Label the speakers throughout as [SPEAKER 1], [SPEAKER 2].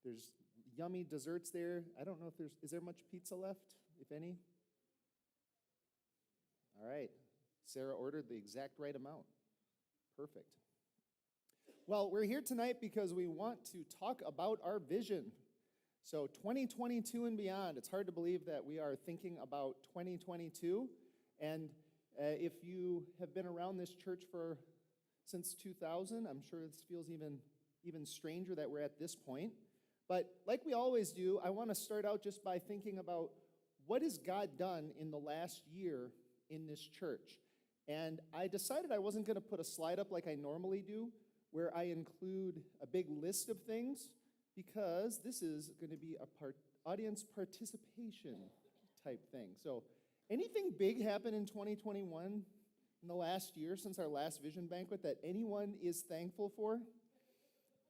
[SPEAKER 1] There's yummy desserts there. I don't know if is there much pizza left, if any? All right. Sarah ordered the exact right amount. Perfect. Well, we're here tonight because we want to talk about our vision. So 2022 and beyond, it's hard to believe that we are thinking about 2022. And if you have been around this church since 2000, I'm sure this feels even stranger that we're at this point. But like we always do, I want to start out just by thinking about what has God done in the last year in this church. And I decided I wasn't going to put a slide up like I normally do, where I include a big list of things, because this is going to be a audience participation type thing. So anything big happen in 2021 in the last year since our last Vision Banquet that anyone is thankful for?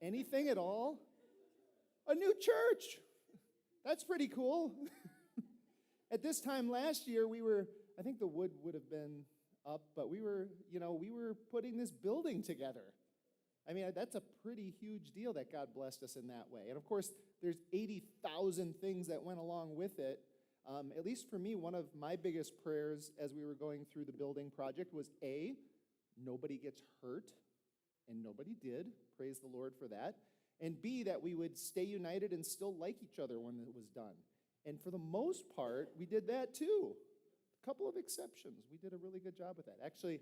[SPEAKER 1] Anything at all? A new church. That's pretty cool. At this time last year, I think the wood would have been up, but we were putting this building together. I mean, that's a pretty huge deal that God blessed us in that way. And of course, there's 80,000 things that went along with it. At least for me, one of my biggest prayers as we were going through the building project was A, nobody gets hurt, and nobody did. Praise the Lord for that. And B, that we would stay united and still like each other when it was done. And for the most part, we did that too. A couple of exceptions. We did a really good job with that. Actually,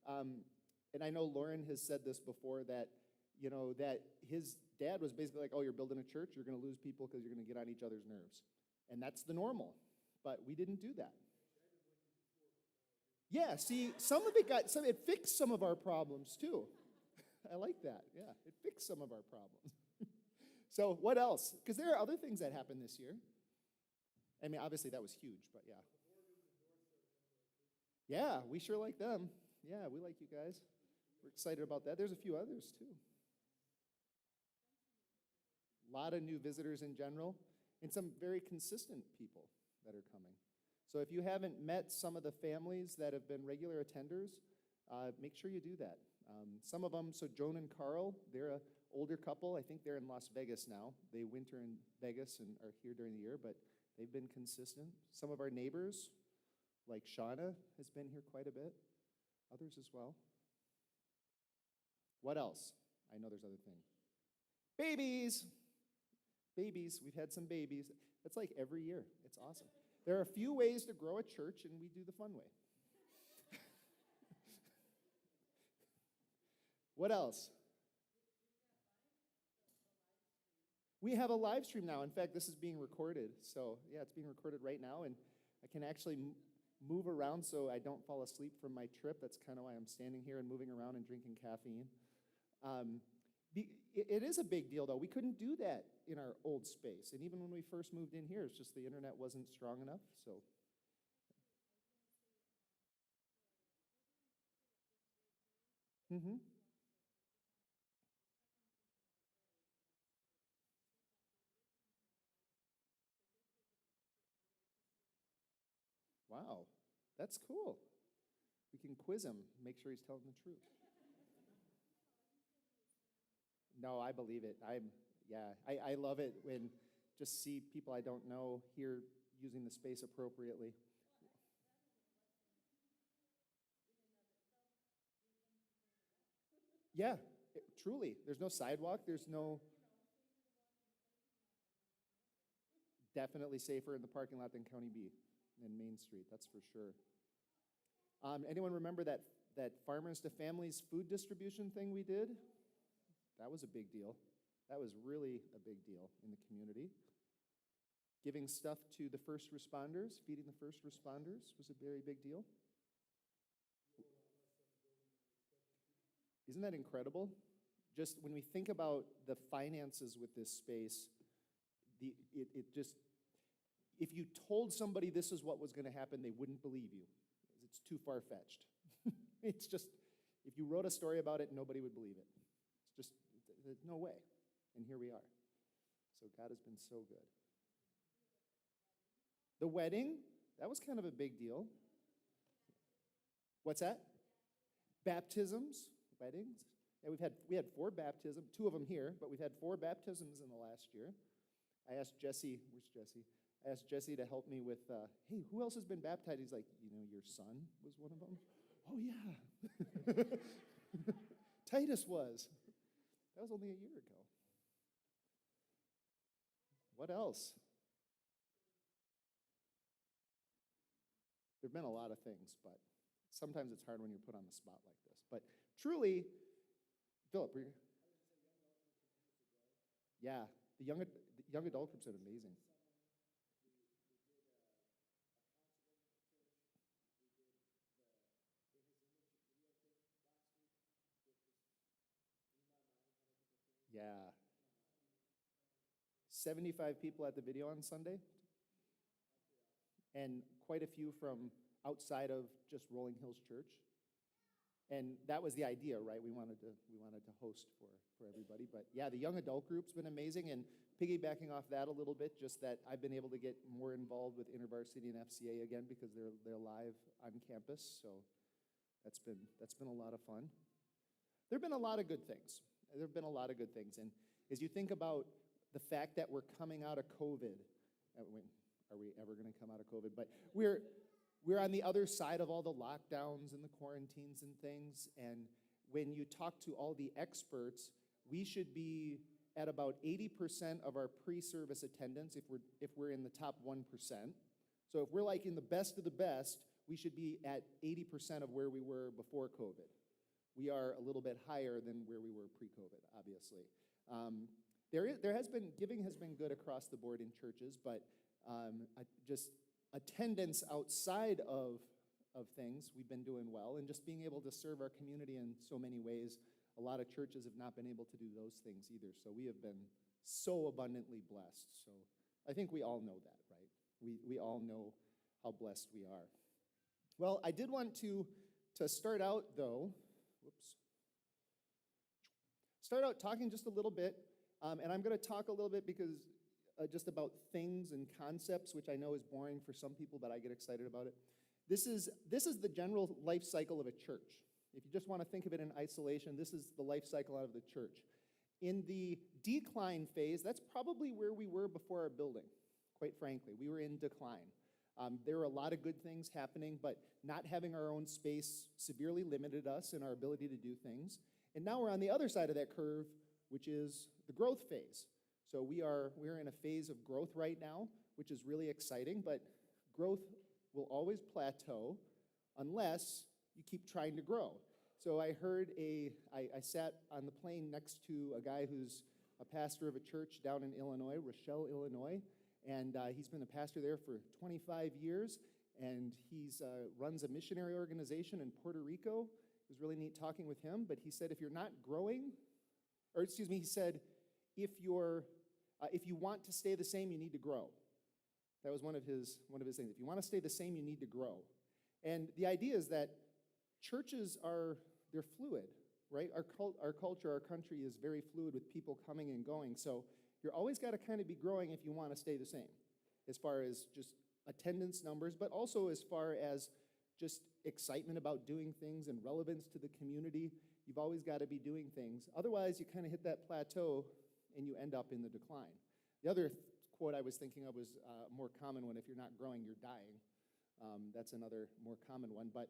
[SPEAKER 1] and I know Lauren has said this before, that his dad was basically like, oh, you're building a church, you're going to lose people because you're going to get on each other's nerves. And that's the normal. But we didn't do that. Yeah, see, it fixed some of our problems too. I like that. Yeah, it fixed some of our problems. So what else? Because there are other things that happened this year. I mean, obviously that was huge, but yeah. Yeah, we sure like them. Yeah, we like you guys. We're excited about that. There's a few others too. A lot of new visitors in general, and some very consistent people that are coming. So if you haven't met some of the families that have been regular attenders, make sure you do that. Some of them, so Joan and Carl, they're an older couple. I think they're in Las Vegas now. They winter in Vegas and are here during the year, but they've been consistent. Some of our neighbors, like Shauna, has been here quite a bit. Others as well. What else? I know there's other things. Babies! Babies. We've had some babies. That's like every year. It's awesome. There are a few ways to grow a church, and we do the fun way. What else? We have a live stream now. In fact, this is being recorded. So, yeah, it's being recorded right now, and I can actually move around so I don't fall asleep from my trip. That's kind of why I'm standing here and moving around and drinking caffeine. It is a big deal, though. We couldn't do that in our old space. And even when we first moved in here, it's just the internet wasn't strong enough. So, Wow, that's cool. We can quiz him, make sure he's telling the truth. No, I believe it. I love it when just see people I don't know here using the space appropriately. Yeah, truly. There's no sidewalk. There's no... Definitely safer in the parking lot than County B and Main Street, that's for sure. Anyone remember that Farmers to Families food distribution thing we did? That was a big deal. That was really a big deal in the community. Giving stuff to the first responders, feeding the first responders was a very big deal. Isn't that incredible? Just when we think about the finances with this space, if you told somebody this is what was going to happen, they wouldn't believe you. It's too far-fetched. It's just, if you wrote a story about it, nobody would believe it. It's just, there's no way. And here we are. So God has been so good. The wedding, that was kind of a big deal. What's that? Baptisms, weddings. Yeah, we had 4 baptisms, 2 of them here, but we've had 4 baptisms in the last year. I asked Jesse, where's Jesse? I asked Jesse to help me with, hey, who else has been baptized? He's like, your son was one of them? Oh, yeah. Titus was. That was only a year ago. What else? There have been a lot of things, but sometimes it's hard when you're put on the spot like this. But truly, Philip, were you? Yeah, the young adult groups are amazing. Yeah. 75 people at the video on Sunday, and quite a few from outside of just Rolling Hills Church. And that was the idea, right? We wanted to host for everybody. But yeah, the young adult group's been amazing. And piggybacking off that a little bit, just that I've been able to get more involved with InterVarsity and FCA again because they're live on campus. So that's been a lot of fun. There have been a lot of good things. And as you think about the fact that we're coming out of COVID, are we ever going to come out of COVID? But we're on the other side of all the lockdowns and the quarantines and things. And when you talk to all the experts, we should be at about 80% of our pre-service attendance if we're in the top 1%. So if we're like in the best of the best, we should be at 80% of where we were before COVID. We are a little bit higher than where we were pre-COVID, obviously. Giving has been good across the board in churches, but just attendance outside of things, we've been doing well, and just being able to serve our community in so many ways. A lot of churches have not been able to do those things either, so we have been so abundantly blessed. So I think we all know that, right? We all know how blessed we are. Well, I did want to start out, though, start out talking just a little bit, and I'm going to talk a little bit because just about things and concepts, which I know is boring for some people, but I get excited about it. This is the general life cycle of a church. If you just want to think of it in isolation, this is the life cycle out of the church. In the decline phase, that's probably where we were before our building, quite frankly. We were in decline. There were a lot of good things happening, but not having our own space severely limited us in our ability to do things. And now we're on the other side of that curve, which is the growth phase. So we're in a phase of growth right now, which is really exciting, but growth will always plateau unless you keep trying to grow. So I sat on the plane next to a guy who's a pastor of a church down in Illinois, Rochelle, Illinois, and he's been a pastor there for 25 years, and he's runs a missionary organization in Puerto Rico. It was really neat talking with him, but he said if you're not growing, he said if you want to stay the same, you need to grow. That was one of his things. If you want to stay the same, you need to grow. And the idea is that churches they're fluid, right? Our culture, our country is very fluid with people coming and going. So you're always got to kind of be growing if you want to stay the same, as far as just attendance numbers, but also as far as just excitement about doing things and relevance to the community. You've always got to be doing things. Otherwise, you kind of hit that plateau and you end up in the decline. The other quote I was thinking of was a more common one: if you're not growing, you're dying. That's another more common one. But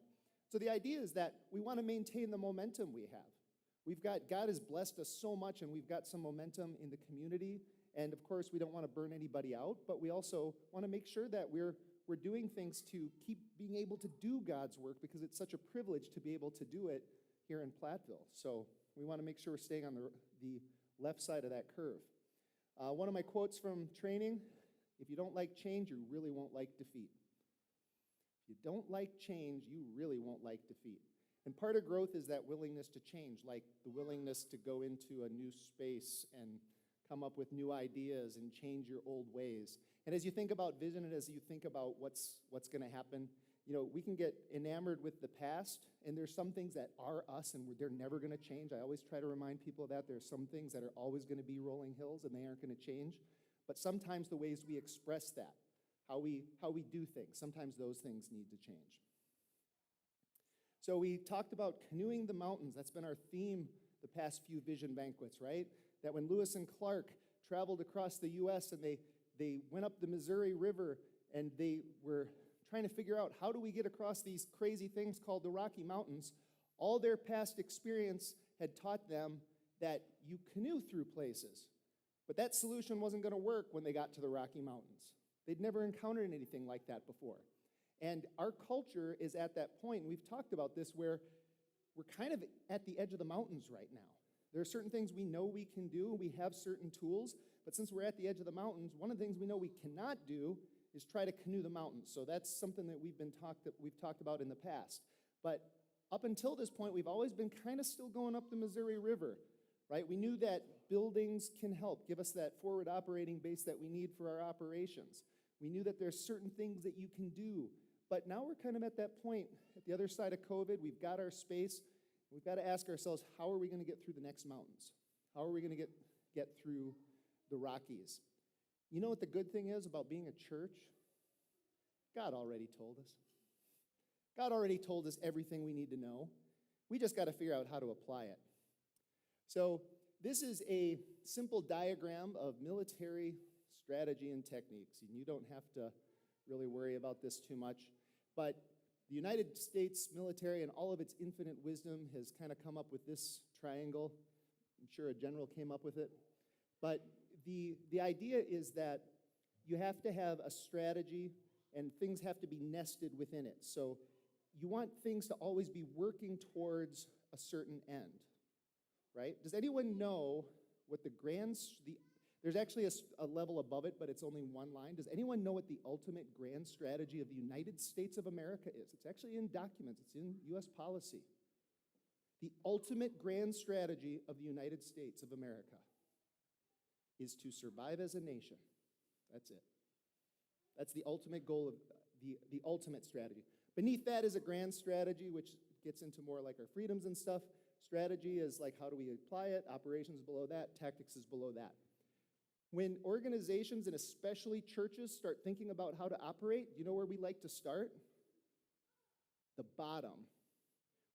[SPEAKER 1] so the idea is that we want to maintain the momentum we have. God has blessed us so much, and we've got some momentum in the community. And of course, we don't want to burn anybody out, but we also want to make sure that we're doing things to keep being able to do God's work, because it's such a privilege to be able to do it here in Platteville. So we want to make sure we're staying on the left side of that curve. One of my quotes from training: if you don't like change, you really won't like defeat. If you don't like change, you really won't like defeat. And part of growth is that willingness to change, like the willingness to go into a new space and come up with new ideas and change your old ways. And as you think about vision, and as you think about what's going to happen, we can get enamored with the past, and there's some things that are us, and they're never going to change. I always try to remind people of that. There's some things that are always going to be Rolling Hills, and they aren't going to change. But sometimes the ways we express that, how we do things, sometimes those things need to change. So we talked about canoeing the mountains. That's been our theme the past few vision banquets, right? That when Lewis and Clark traveled across the U.S. and they went up the Missouri River, and they were trying to figure out, how do we get across these crazy things called the Rocky Mountains? All their past experience had taught them that you canoe through places. But that solution wasn't going to work when they got to the Rocky Mountains. They'd never encountered anything like that before. And our culture is at that point, and we've talked about this, where we're kind of at the edge of the mountains right now. There are certain things we know we can do. We have certain tools. But since we're at the edge of the mountains, one of the things we know we cannot do is try to canoe the mountains. So that's something that we've talked about in the past. But up until this point, we've always been kind of still going up the Missouri River, right? We knew that buildings can help give us that forward operating base that we need for our operations. We knew that there's certain things that you can do. But now we're kind of at that point, at the other side of COVID. We've got our space. We've got to ask ourselves, how are we going to get through the next mountains? How are we going to get through the Rockies? You know what the good thing is about being a church? God already told us. God already told us everything we need to know. We just got to figure out how to apply it. So this is a simple diagram of military strategy and techniques. And you don't have to really worry about this too much. But the United States military, in all of its infinite wisdom, has kind of come up with this triangle. I'm sure a general came up with it. But the idea is that you have to have a strategy, and things have to be nested within it. So you want things to always be working towards a certain end, right? Does anyone know what there's actually a level above it, but it's only one line. Does anyone know what the ultimate grand strategy of the United States of America is? It's actually in documents. It's in U.S. policy. The ultimate grand strategy of the United States of America is to survive as a nation. That's it. That's the ultimate goal of the ultimate strategy. Beneath that is a grand strategy, which gets into more like our freedoms and stuff. Strategy is like, how do we apply it? Operations below that. Tactics is below that. When organizations and especially churches start thinking about how to operate, do you know where we like to start? The bottom.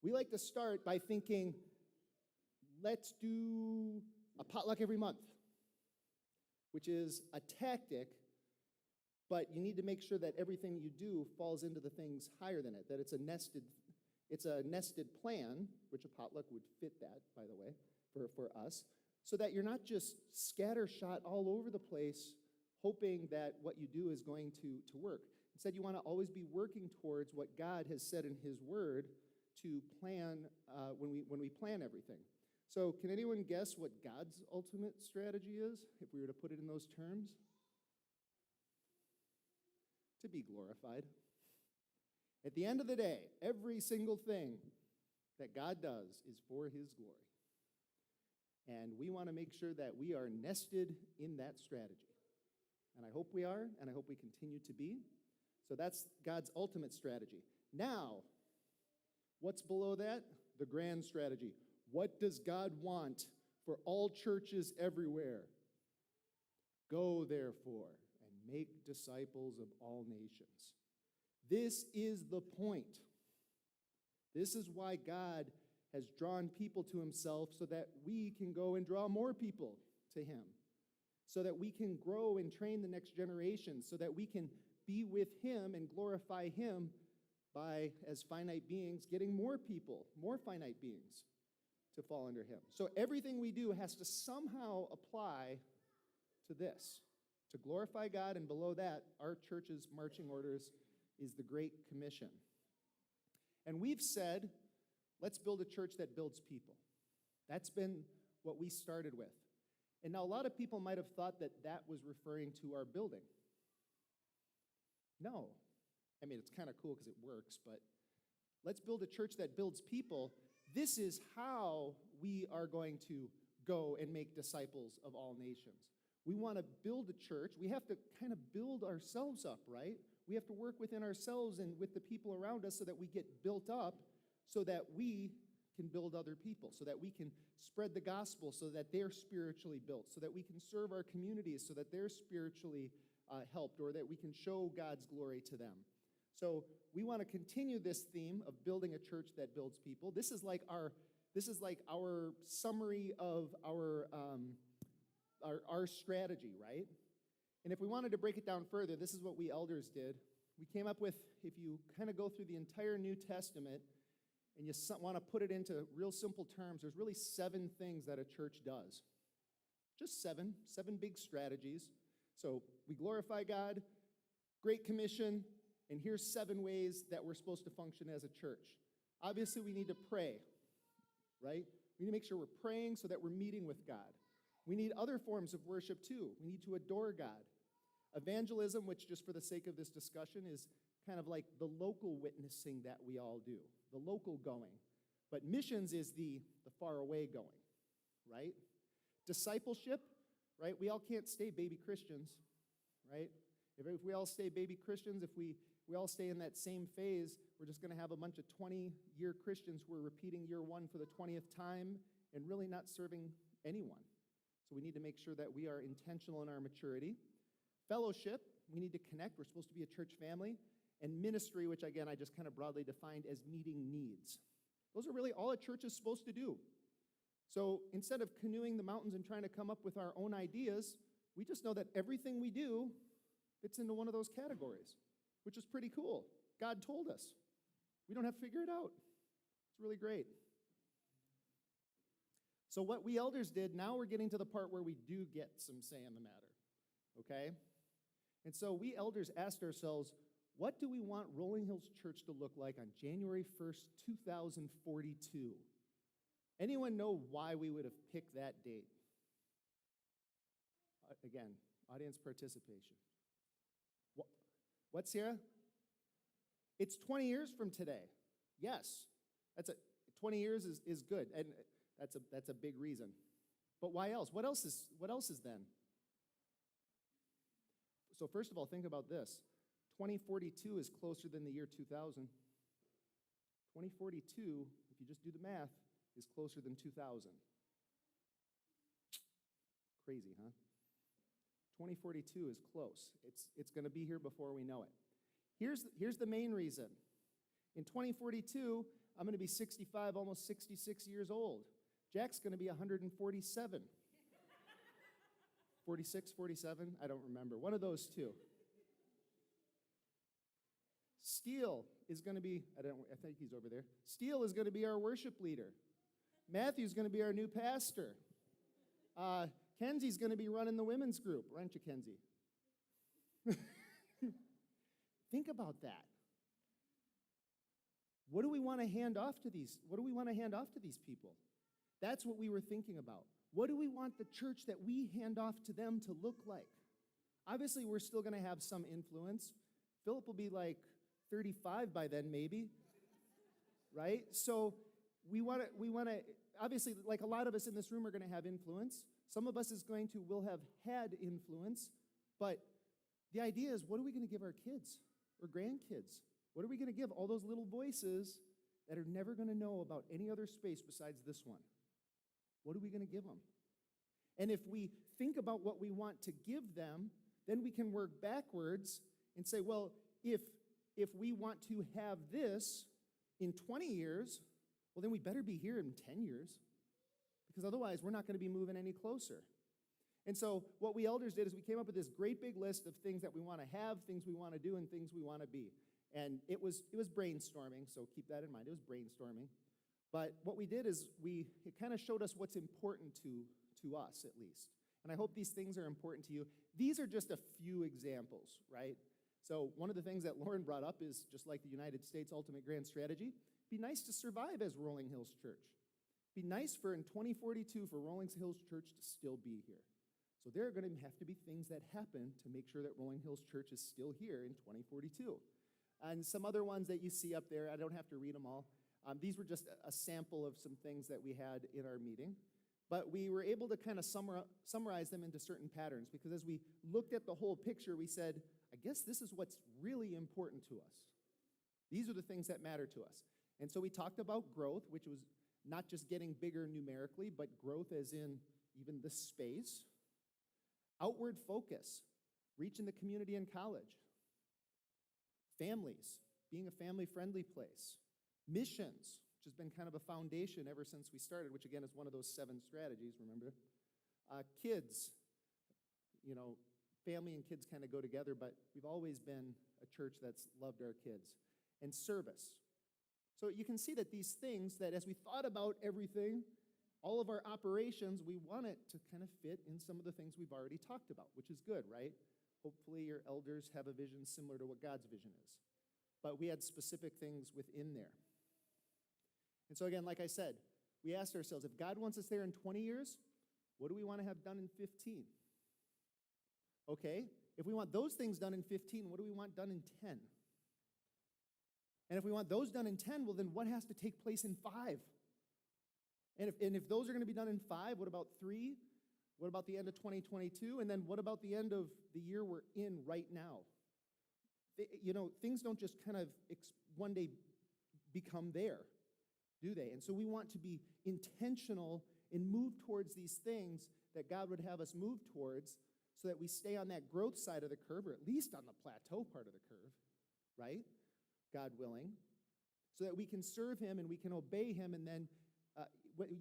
[SPEAKER 1] We like to start by thinking, let's do a potluck every month, which is a tactic, but you need to make sure that everything you do falls into the things higher than it, that it's a nested plan, which a potluck would fit that, by the way, for us, so that you're not just scattershot all over the place hoping that what you do is going to work. Instead, you want to always be working towards what God has said in His Word to plan when we plan everything. So can anyone guess what God's ultimate strategy is, if we were to put it in those terms? To be glorified. At the end of the day, every single thing that God does is for His glory. And we want to make sure that we are nested in that strategy. And I hope we are, and I hope we continue to be. So that's God's ultimate strategy. Now, what's below that? The grand strategy. What does God want for all churches everywhere? Go, therefore, and make disciples of all nations. This is the point. This is why God has drawn people to Himself, so that we can go and draw more people to Him, so that we can grow and train the next generation, so that we can be with Him and glorify Him by, as finite beings, getting more people, more finite beings to fall under Him. So everything we do has to somehow apply to this, to glorify God, and below that, our church's marching orders is the Great Commission. And we've said, let's build a church that builds people. That's been what we started with. And now a lot of people might have thought that that was referring to our building. No. I mean, it's kind of cool because it works, but let's build a church that builds people. This is how we are going to go and make disciples of all nations. We want to build a church. We have to kind of build ourselves up, right? We have to work within ourselves and with the people around us so that we get built up, so that we can build other people, so that we can spread the gospel, so that they're spiritually built, so that we can serve our communities, so that they're spiritually helped, or that we can show God's glory to them. So we want to continue this theme of building a church that builds people. This is like our summary of our our strategy, right? And if we wanted to break it down further, this is what we elders did. We came up with, if you kind of go through the entire New Testament and you want to put it into real simple terms, there's really 7 things that a church does. Just 7 big strategies. So we glorify God, Great Commission, and here's 7 ways that we're supposed to function as a church. Obviously, we need to pray, right? We need to make sure we're praying so that we're meeting with God. We need other forms of worship too. We need to adore God. Evangelism, which just for the sake of this discussion is kind of like the local witnessing that we all do, the local going. But missions is the far away going, right? Discipleship, right? We all can't stay baby Christians, right? If we all stay baby Christians, if we all stay in that same phase, we're just going to have a bunch of 20-year Christians who are repeating year 1 for the 20th time and really not serving anyone. So we need to make sure that we are intentional in our maturity. Fellowship, we need to connect. We're supposed to be a church family. And ministry, which again, I just kind of broadly defined as meeting needs. Those are really all a church is supposed to do. So instead of canoeing the mountains and trying to come up with our own ideas, we just know that everything we do fits into one of those categories, which is pretty cool. God told us. We don't have to figure it out. It's really great. So what we elders did, now we're getting to the part where we do get some say in the matter, okay? And so we elders asked ourselves, what do we want Rolling Hills Church to look like on January 1st, 2042? Anyone know why we would have picked that date? Again, audience participation. What, Sarah? It's 20 years from today. Yes, 20 years is good, and that's a big reason. But why else? What else is then? So first of all, think about this. 2042 is closer than the year 2000. 2042, if you just do the math, is closer than 2000. Crazy, huh? 2042 is close. It's going to be here before we know it. Here's the main reason. In 2042, I'm going to be 65, almost 66 years old. Jack's going to be 147. 46, 47, I don't remember. One of those two. Steele is going to be, I think he's over there. Steele is going to be our worship leader. Matthew's going to be our new pastor. Kenzie's going to be running the women's group, aren't you, Kenzie? Think about that. What do we want to hand off to these? What do we want to hand off to these people? That's what we were thinking about. What do we want the church that we hand off to them to look like? Obviously, we're still going to have some influence. Philip will be like 35 by then, maybe, right? So we want to, obviously, like a lot of us in this room are going to have influence. Some of us will have had influence, but the idea is, what are we going to give our kids or grandkids? What are we going to give all those little voices that are never going to know about any other space besides this one? What are we going to give them? And if we think about what we want to give them, then we can work backwards and say, well, if we want to have this in 20 years, well, then we better be here in 10 years, because otherwise we're not going to be moving any closer. And so what we elders did is we came up with this great big list of things that we want to have, things we want to do, and things we want to be. And it was brainstorming, so keep that in mind. It was brainstorming. But what we did is it kind of showed us what's important to us, at least. And I hope these things are important to you. These are just a few examples, right? So one of the things that Lauren brought up is, just like the United States Ultimate Grand Strategy, be nice to survive as Rolling Hills Church. Be nice for, in 2042, for Rolling Hills Church to still be here. So there are going to have to be things that happen to make sure that Rolling Hills Church is still here in 2042. And some other ones that you see up there, I don't have to read them all. These were just a sample of some things that we had in our meeting. But we were able to kind of summarize them into certain patterns, because as we looked at the whole picture, we said, I guess this is what's really important to us. These are the things that matter to us. And so we talked about growth, which was not just getting bigger numerically, but growth as in even the space. Outward focus, reaching the community in college. Families, being a family-friendly place. Missions, which has been kind of a foundation ever since we started, which again is one of those 7 strategies, remember? Kids, family and kids kind of go together, but we've always been a church that's loved our kids. And service. So you can see that these things, that as we thought about everything, all of our operations, we want it to kind of fit in some of the things we've already talked about, which is good, right? Hopefully your elders have a vision similar to what God's vision is. But we had specific things within there. And so again, like I said, we asked ourselves, if God wants us there in 20 years, what do we want to have done in 15? Okay, if we want those things done in 15, what do we want done in 10? And if we want those done in 10, well, then what has to take place in 5? And if those are going to be done in 5, what about 3? What about the end of 2022? And then what about the end of the year we're in right now? Things don't just kind of one day become there, do they? And so we want to be intentional and move towards these things that God would have us move towards so that we stay on that growth side of the curve, or at least on the plateau part of the curve, right? God willing, so that we can serve him and we can obey him, and then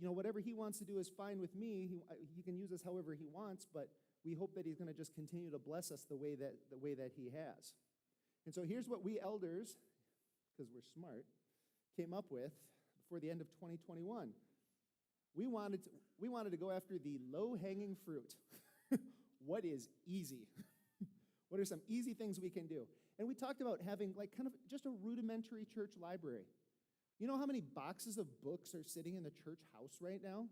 [SPEAKER 1] whatever he wants to do is fine with me. He can use us however he wants, but we hope that he's going to just continue to bless us the way that he has. And so here's what we elders, because we're smart, came up with before the end of 2021. We wanted to go after the low-hanging fruit. What is easy? What are some easy things we can do? And we talked about having like kind of just a rudimentary church library. You know how many boxes of books are sitting in the church house right now?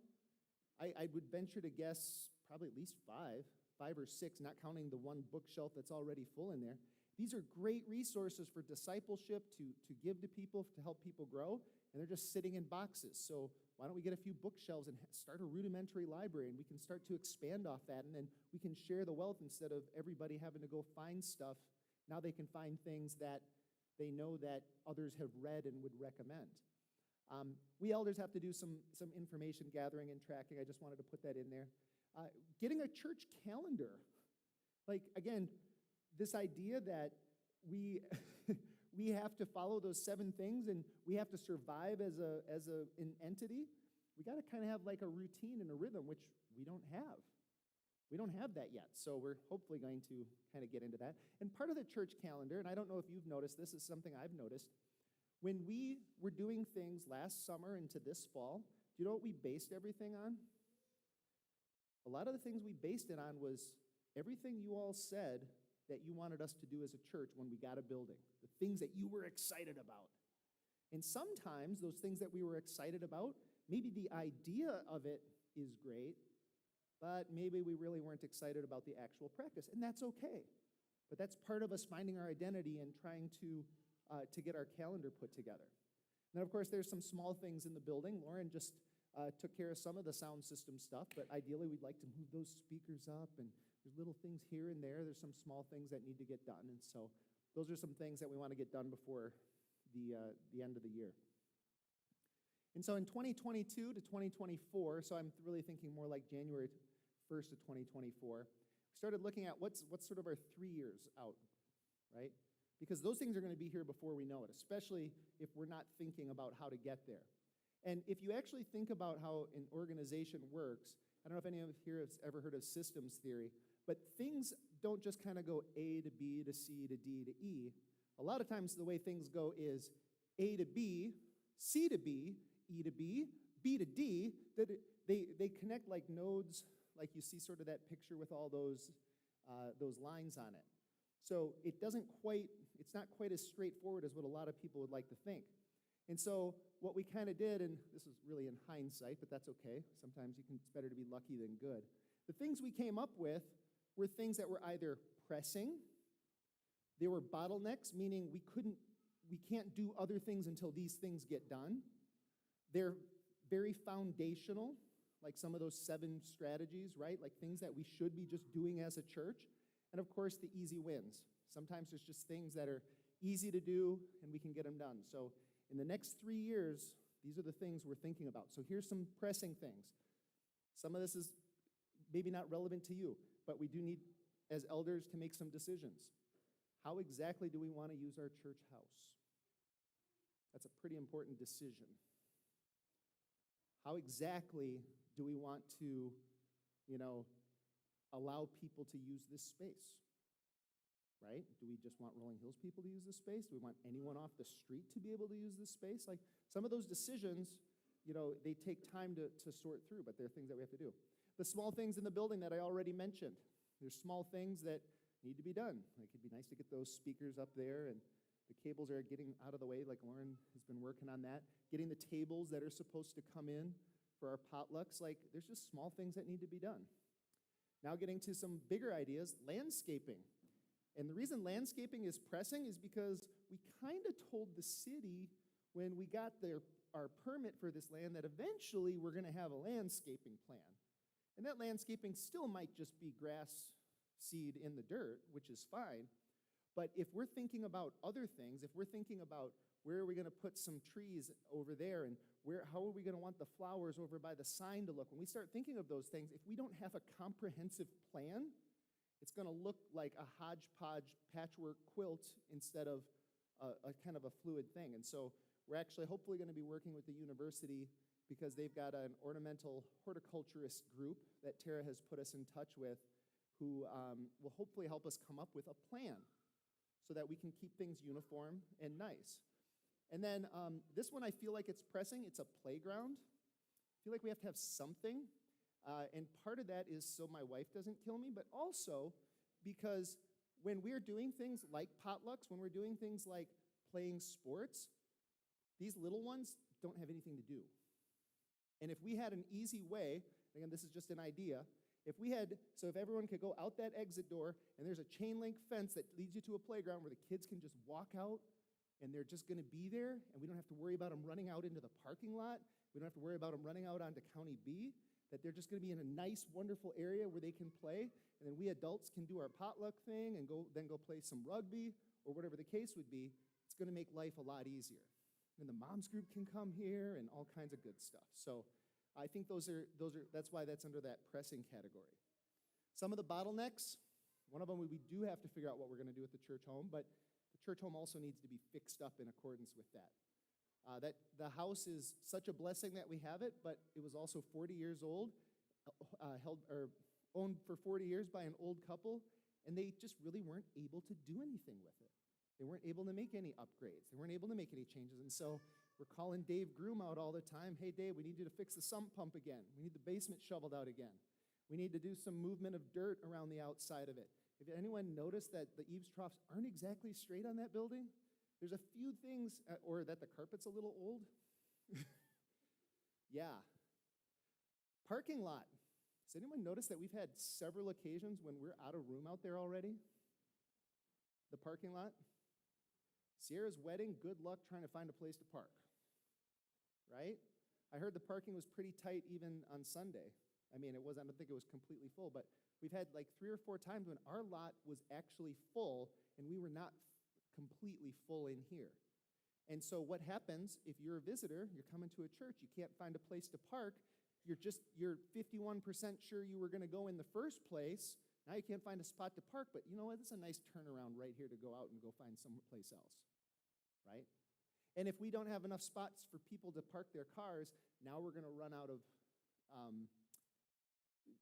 [SPEAKER 1] I would venture to guess probably at least 5 or 6, not counting the one bookshelf that's already full in there. These are great resources for discipleship, to give to people, to help people grow, and they're just sitting in boxes. So why don't we get a few bookshelves and start a rudimentary library, and we can start to expand off that, and then we can share the wealth instead of everybody having to go find stuff. Now they can find things that they know that others have read and would recommend. We elders have to do some information gathering and tracking. I just wanted to put that in there. Getting a church calendar. Like, again, this idea that we we have to follow those 7 things and we have to survive as an entity. We got to kind of have like a routine and a rhythm, which we don't have. We don't have that yet, so we're hopefully going to kind of get into that. And part of the church calendar, and I don't know if you've noticed, this is something I've noticed, when we were doing things last summer into this fall, do you know what we based everything on? A lot of the things we based it on was everything you all said that you wanted us to do as a church when we got a building, the things that you were excited about. And sometimes those things that we were excited about, maybe the idea of it is great, but maybe we really weren't excited about the actual practice, and that's okay. But that's part of us finding our identity and trying to get our calendar put together. And then, of course, there's some small things in the building. Lauren just took care of some of the sound system stuff, but ideally we'd like to move those speakers up, and there's little things here and there. There's some small things that need to get done, and so those are some things that we want to get done before the end of the year. And so in 2022 to 2024, so I'm really thinking more like January 1st of 2024, we started looking at what's sort of our 3 years out, right? Because those things are going to be here before we know it, especially if we're not thinking about how to get there. And if you actually think about how an organization works, I don't know if any of you here has ever heard of systems theory, but things don't just kind of go A to B to C to D to E. A lot of times the way things go is A to B, C to B, E to B, B to D. They connect like nodes, like you see sort of that picture with all those lines on it. So it's not quite as straightforward as what a lot of people would like to think. And so what we kind of did, and this is really in hindsight, but that's okay. Sometimes it's better to be lucky than good. The things we came up with were things that were either pressing, they were bottlenecks, meaning we can't do other things until these things get done. They're very foundational, like some of those 7 strategies, right? Like things that we should be just doing as a church. And of course, the easy wins. Sometimes there's just things that are easy to do and we can get them done. So in the next 3 years, these are the things we're thinking about. So here's some pressing things. Some of this is maybe not relevant to you, but we do need, as elders, to make some decisions. How exactly do we want to use our church house? That's a pretty important decision. How exactly do we want to, allow people to use this space? Right? Do we just want Rolling Hills people to use this space? Do we want anyone off the street to be able to use this space? Like, some of those decisions, they take time to sort through, but they're things that we have to do. The small things in the building that I already mentioned. There's small things that need to be done. Like, it'd be nice to get those speakers up there, and the cables are getting out of the way, like Lauren has been working on that. Getting the tables that are supposed to come in for our potlucks. Like, there's just small things that need to be done. Now getting to some bigger ideas, landscaping. And the reason landscaping is pressing is because we kind of told the city when we got our permit for this land that eventually we're going to have a landscaping plan. And that landscaping still might just be grass seed in the dirt, which is fine. But if we're thinking about other things, if we're thinking about where are we going to put some trees over there, and how are we going to want the flowers over by the sign to look, when we start thinking of those things, if we don't have a comprehensive plan, it's going to look like a hodgepodge patchwork quilt instead of a kind of a fluid thing. And so we're actually hopefully going to be working with the university because they've got an ornamental horticulturist group that Tara has put us in touch with who will hopefully help us come up with a plan so that we can keep things uniform and nice. And then this one, I feel like it's pressing. It's a playground. I feel like we have to have something. And part of that is so my wife doesn't kill me, but also because when we're doing things like potlucks, when we're doing things like playing sports, these little ones don't have anything to do. And if we had an easy way, again, this is just an idea, if everyone could go out that exit door and there's a chain link fence that leads you to a playground where the kids can just walk out and they're just going to be there and we don't have to worry about them running out into the parking lot, we don't have to worry about them running out onto County B, that they're just going to be in a nice, wonderful area where they can play, and then we adults can do our potluck thing and go play some rugby or whatever the case would be. It's going to make life a lot easier. And the moms group can come here and all kinds of good stuff. So I think that's why that's under that pressing category. Some of the bottlenecks, one of them we do have to figure out what we're going to do with the church home, but the church home also needs to be fixed up in accordance with that. That the house is such a blessing that we have it, but it was also 40 years old, owned for 40 years by an old couple, and they just really weren't able to do anything with it. They weren't able to make any upgrades. They weren't able to make any changes, and so we're calling Dave Groom out all the time. Hey, Dave, we need you to fix the sump pump again. We need the basement shoveled out again. We need to do some movement of dirt around the outside of it. If anyone noticed that the eaves troughs aren't exactly straight on that building, there's a few things, or that the carpet's a little old. Yeah. Parking lot. Has anyone noticed that we've had several occasions when we're out of room out there already? The parking lot. Sierra's wedding, good luck trying to find a place to park. Right? I heard the parking was pretty tight even on Sunday. I don't think it was completely full, but we've had like 3 or 4 times when our lot was actually full and we were not completely full in here. And so what happens if you're a visitor, you're coming to a church, you can't find a place to park, you're 51% sure you were going to go in the first place, now you can't find a spot to park, but you know what, it's a nice turnaround right here to go out and go find someplace else, right? And if we don't have enough spots for people to park their cars, now we're going to run out of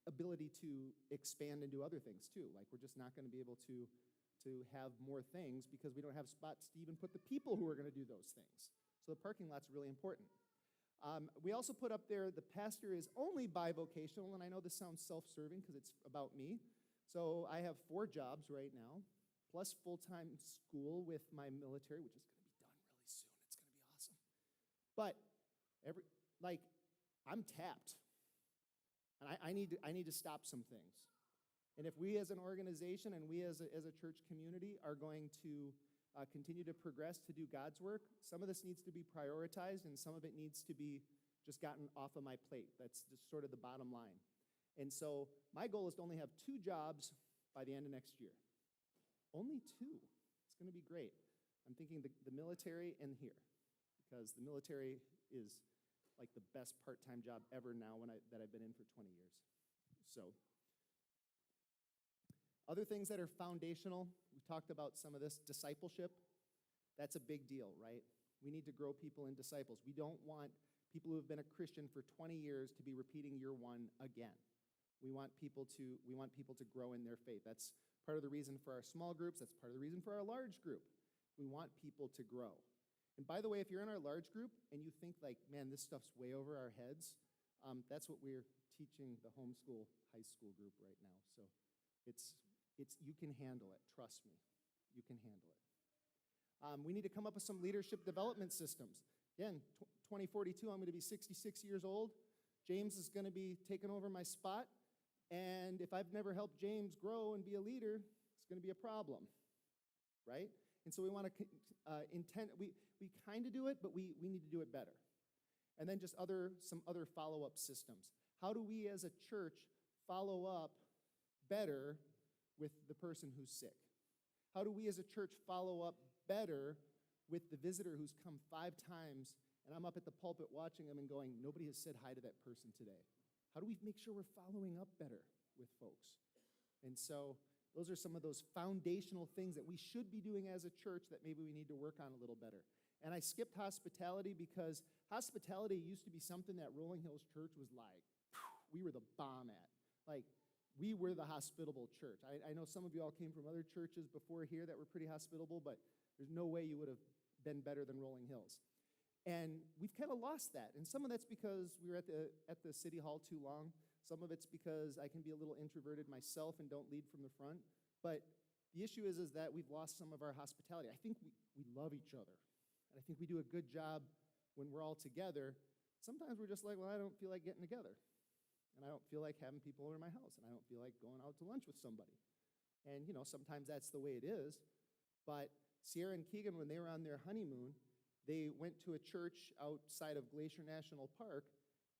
[SPEAKER 1] ability to expand and do other things too. Like we're just not going to be able to have more things because we don't have spots to even put the people who are going to do those things. So the parking lot's really important. We also put up there, the pastor is only bivocational, and I know this sounds self-serving because it's about me. So I have 4 jobs right now, plus full-time school with my military, which is going to be done really soon. It's going to be awesome. But I'm tapped, and I need to stop some things. And if we as an organization and we as a church community are going to continue to progress to do God's work, some of this needs to be prioritized and some of it needs to be just gotten off of my plate. That's just sort of the bottom line. And so my goal is to only have 2 jobs by the end of next year. Only 2. It's going to be great. I'm thinking the military and here, because the military is like the best part-time job ever now that I've been in for 20 years. So other things that are foundational, we talked about some of this, discipleship. That's a big deal, right? We need to grow people in disciples. We don't want people who have been a Christian for 20 years to be repeating year 1 again. We want people to grow in their faith. That's part of the reason for our small groups. That's part of the reason for our large group. We want people to grow. And by the way, if you're in our large group and you think like, man, this stuff's way over our heads, that's what we're teaching the homeschool high school group right now. So it's you can handle it. Trust me, you can handle it. We need to come up with some leadership development systems. Again, 2042, I'm going to be 66 years old. James is going to be taking over my spot. And if I've never helped James grow and be a leader, it's going to be a problem, right? And so we want to we kind of do it, but we need to do it better. And then just some other follow-up systems. How do we as a church follow up better with the person who's sick? How do we as a church follow up better with the visitor who's come 5 times, and I'm up at the pulpit watching them and going, nobody has said hi to that person today? How do we make sure we're following up better with folks? And so those are some of those foundational things that we should be doing as a church that maybe we need to work on a little better. And I skipped hospitality because hospitality used to be something that Rolling Hills Church was like, we were the bomb at. Like, we were the hospitable church. I know some of you all came from other churches before here that were pretty hospitable, but there's no way you would have been better than Rolling Hills. And we've kind of lost that. And some of that's because we were at the city hall too long. Some of it's because I can be a little introverted myself and don't lead from the front. But the issue is that we've lost some of our hospitality. I think we love each other. And I think we do a good job when we're all together. Sometimes we're just like, well, I don't feel like getting together. And I don't feel like having people over my house. And I don't feel like going out to lunch with somebody. And, sometimes that's the way it is. But Sierra and Keegan, when they were on their honeymoon, they went to a church outside of Glacier National Park,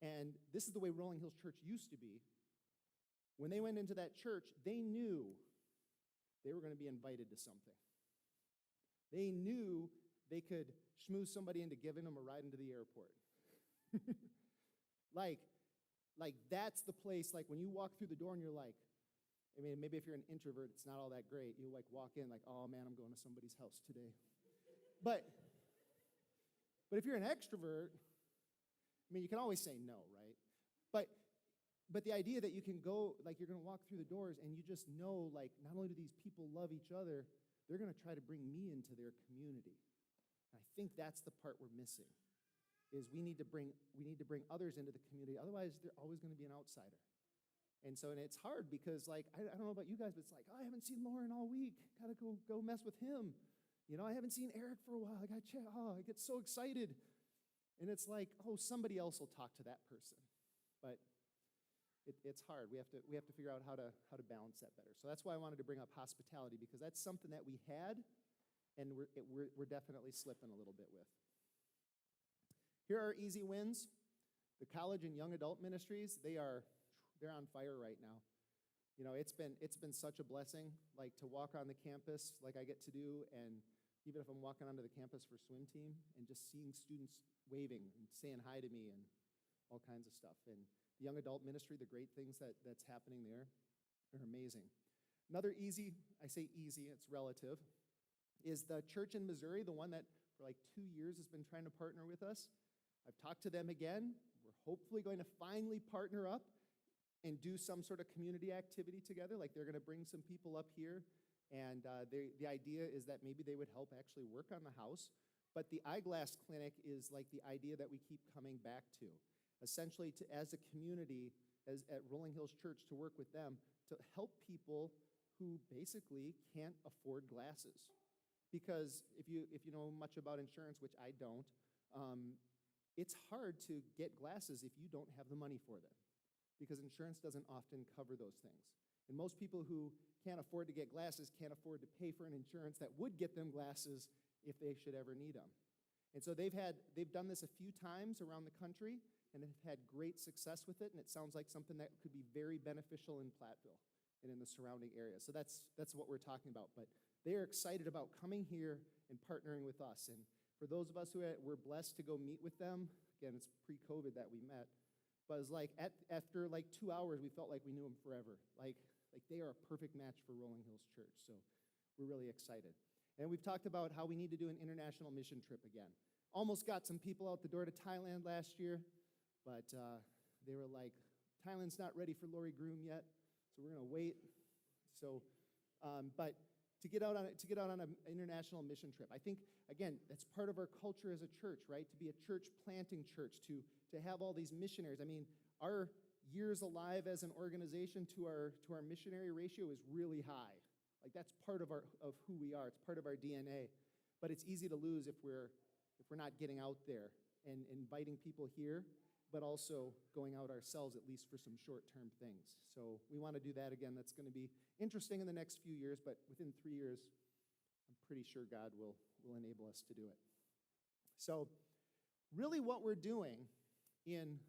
[SPEAKER 1] and this is the way Rolling Hills Church used to be. When they went into that church, they knew they were going to be invited to something. They knew they could schmooze somebody into giving them a ride into the airport. like that's the place, like when you walk through the door and you're like, I mean, maybe if you're an introvert, it's not all that great. You like walk in like, oh man, I'm going to somebody's house today. But if you're an extrovert, I mean, you can always say no, right? But the idea that you can go, like you're going to walk through the doors and you just know, like, not only do these people love each other, they're going to try to bring me into their community. And I think that's the part we're missing, is we need to bring others into the community. Otherwise, they're always going to be an outsider. And it's hard because, like, I don't know about you guys, but it's like, oh, I haven't seen Lauren all week. Got to go mess with him. I haven't seen Eric for a while. I get so excited. And it's like, oh, somebody else will talk to that person. But it's hard. We have to figure out how to balance that better. So that's why I wanted to bring up hospitality, because that's something that we had, and we're definitely slipping a little bit with. Here are easy wins. The college and young adult ministries, they're on fire right now. It's been such a blessing, like to walk on the campus like I get to do, and even if I'm walking onto the campus for swim team and just seeing students waving and saying hi to me and all kinds of stuff. And the young adult ministry, the great things that's happening there are amazing. Another easy, I say easy, it's relative, is the church in Missouri, the one that for like 2 years has been trying to partner with us. I've talked to them again. We're hopefully going to finally partner up and do some sort of community activity together. Like they're going to bring some people up here, and the idea is that maybe they would help actually work on the house. But the eyeglass clinic is like the idea that we keep coming back to. Essentially, as a community, at Rolling Hills Church, to work with them to help people who basically can't afford glasses. Because if you know much about insurance, which I don't, it's hard to get glasses if you don't have the money for them, because insurance doesn't often cover those things. And most people who can't afford to get glasses can't afford to pay for an insurance that would get them glasses if they should ever need them. And so they've done this a few times around the country, and have had great success with it, and it sounds like something that could be very beneficial in Platteville and in the surrounding area. So that's what we're talking about. But they are excited about coming here and partnering with us. And for those of us who were blessed to go meet with them, again, it's pre-COVID that we met, but it was like after like 2 hours, we felt like we knew them forever. Like they are a perfect match for Rolling Hills Church. So we're really excited. And we've talked about how we need to do an international mission trip again. Almost got some people out the door to Thailand last year, but they were like, Thailand's not ready for Lori Groom yet, so we're going to wait. So, but to get out on an international mission trip, I think, again, that's part of our culture as a church, right? To be a church planting church, to have all these missionaries. I mean, our years alive as an organization to our missionary ratio is really high. Like, that's part of who we are. It's part of our DNA. But it's easy to lose if we're not getting out there and inviting people here, but also going out ourselves, at least for some short-term things. So we want to do that again. That's going to be interesting in the next few years, but within 3 years, I'm pretty sure God will enable us to do it. So really what we're doing in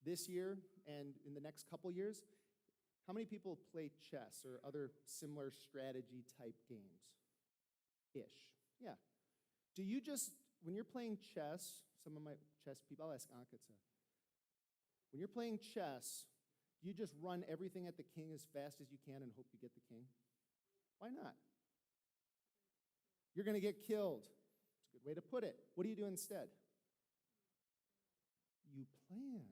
[SPEAKER 1] this year and in the next couple years, how many people play chess or other similar strategy type games-ish? Yeah. Do you just, when you're playing chess, some of my chess people, I'll ask Ankita. When you're playing chess, do you just run everything at the king as fast as you can and hope you get the king? Why not? You're going to get killed. It's a good way to put it. What do you do instead? You plan,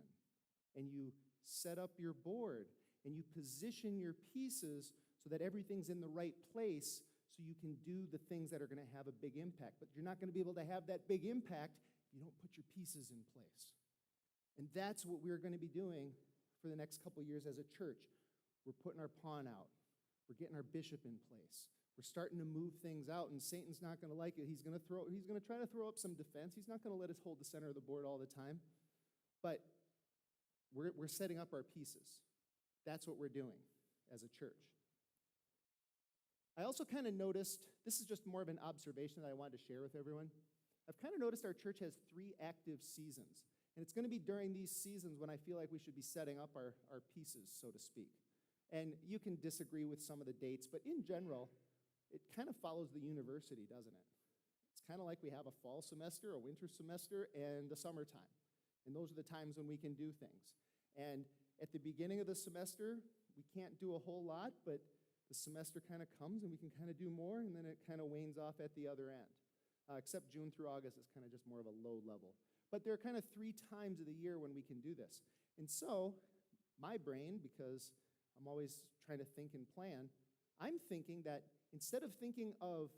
[SPEAKER 1] and you set up your board, and you position your pieces so that everything's in the right place so you can do the things that are going to have a big impact. But you're not going to be able to have that big impact if you don't put your pieces in place. And that's what we're going to be doing for the next couple years as a church. We're putting our pawn out. We're getting our bishop in place. We're starting to move things out, and Satan's not going to like it. He's going to try to throw up some defense. He's not going to let us hold the center of the board all the time. But we're setting up our pieces. That's what we're doing as a church. I also kind of noticed, this is just more of an observation that I wanted to share with everyone. I've kind of noticed our church has 3 active seasons. And it's going to be during these seasons when I feel like we should be setting up our pieces, so to speak. And you can disagree with some of the dates, but in general, it kind of follows the university, doesn't it? It's kind of like we have a fall semester, a winter semester, and a summertime. And those are the times when we can do things. And at the beginning of the semester, we can't do a whole lot, but the semester kind of comes and we can kind of do more, and then it kind of wanes off at the other end. Except June through August is kind of just more of a low level. But there are kind of 3 times of the year when we can do this. And so my brain, because I'm always trying to think and plan, I'm thinking that instead of thinking of